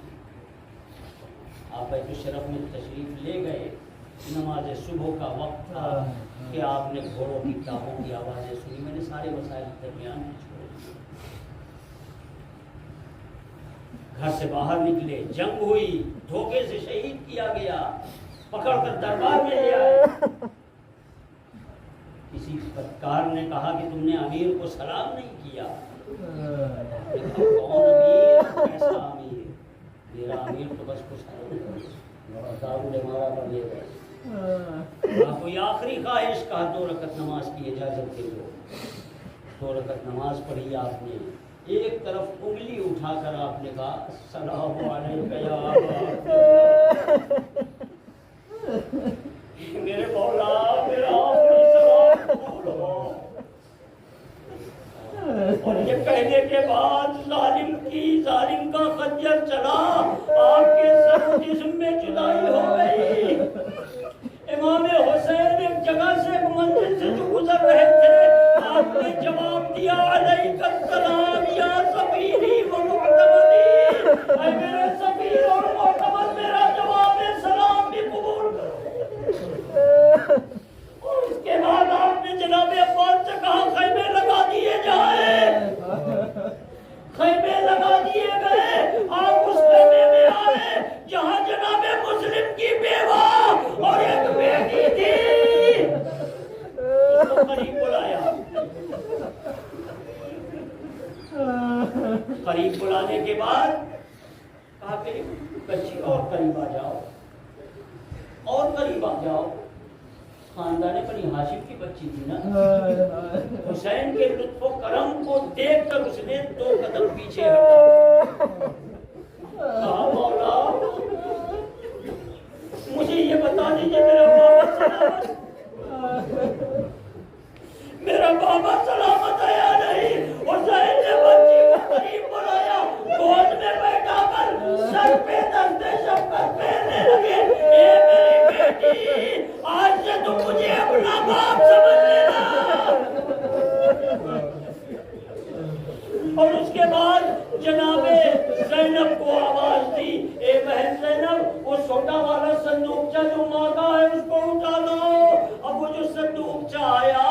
آپ بیت الشرف میں تشریف لے گئے. نماز صبح کا وقت تھا کہ آپ نے گھوڑوں کی ٹاپوں کی آوازیں سنی. میں نے سارے مسائل درمیان میں چھوڑ دیے. گھر سے باہر نکلے، جنگ ہوئی، دھوکے سے شہید کیا گیا، پکڑ کر دربار میں لے آئے. کسی بدکار نے کہا کہ تم نے امیر کو سلام نہیں کیا. کون امیر؟ کیسا امیر؟ میرا امیر تو بس کچھ دارالعمارہ پر لے گئے. کوئی آخری خواہش؟ کہا 2 رکعت نماز کی اجازت دے دو. 2 رکعت نماز پڑھی آپ نے. ایک طرف انگلی اٹھا کر آپ نے کہا السلام علیکم یا میرے مولا، میرا آخری سلام قبول ہو. اور یہ کہنے کے بعد ظالم کا خنجر چلا، آپ کے سر و جسم میں جدائی ہو گئی. امام حسین ایک جگہ سے ایک منزل سے جو گزر رہے تھے، آپ نے جواب دیا علیک السلام یا سفیری و معتمدی. اے میرے سفیر اور معتمد، میرا جواب سلام بھی قبول کرو. اور اس کے بعد آپ نے جناب عباس سے کہا خیمے لگا دیے جائیں. خیمے لگا دیے گئے. آپ اس خیمے میں آئے جہاں جناب مسلم کی بیوہ اور ایک بیٹی تھی. اس کو قریب بلایا. قریب بلانے کے بعد کہا کہ بچی اور قریب آ جاؤ، اور قریب آ جاؤ. خاندان بنی ہاشم کی بچی تھی نا. حسین کے لطف و کرم کو دیکھ کر اس نے 2 قدم پیچھے ہٹا. کہا مولا مجھے یہ بتا دیجیے میرا بابا سلامت، میرا بابا سلامت ہے یا نہیں؟ حسین نے بچی کو قریب بلایا، گود میں بیٹھا کر سر پہ دست شفقت پھیرنے لگے، اے میری بیٹی، آج سے تو مجھے اپنا باپ سمجھ لینا۔ اور اس کے بعد جناب زینب کو آواز دی، اے بہن زینب، وہ چھوٹا والا صندوقچہ جو ماں کا ہے اس کو اٹھا لو۔ اب وہ جو صندوقچہ آیا،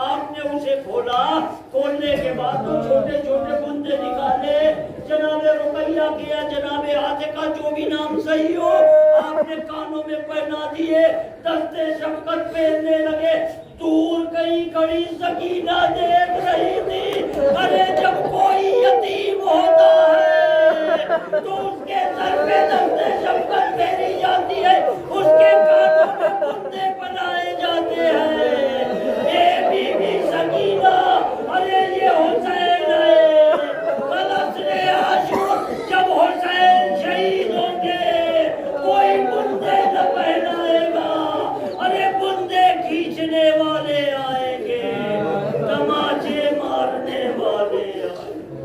آپ نے اسے کھولا، کھولنے کے بعد وہ چھوٹے چھوٹے بندے نکالے، جناب رقیہ کے یا جناب عاتقہ جو بھی نام صحیح ہو، آپ نے کانوں میں پہنا دیے، دست شفقت پھیرنے لگے۔ دور کہیں کھڑی سکینہ دیکھ رہی تھی، ارے جب کوئی یتیم ہوتا ہے تو اس کے سر پہ دست شفقت پھیری جاتی ہے، اس کے کانوں میں بندے پہنائے جاتے ہیں۔ اے بی بی سکینہ، ارے یہ حسین ہے، کل عصر عاشور جب حسین شہید ہوں گے کوئی بندے نہ پہنائے گا، ارے بندے کھینچنے والے آئیں گے، تماچے مارنے والے آئیں گے۔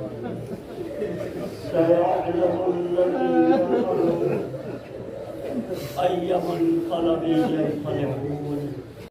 سَيَعْلَمُ الَّذِينَ أَيَّ مُنقَلَبٍ يَنقَلِبُونَ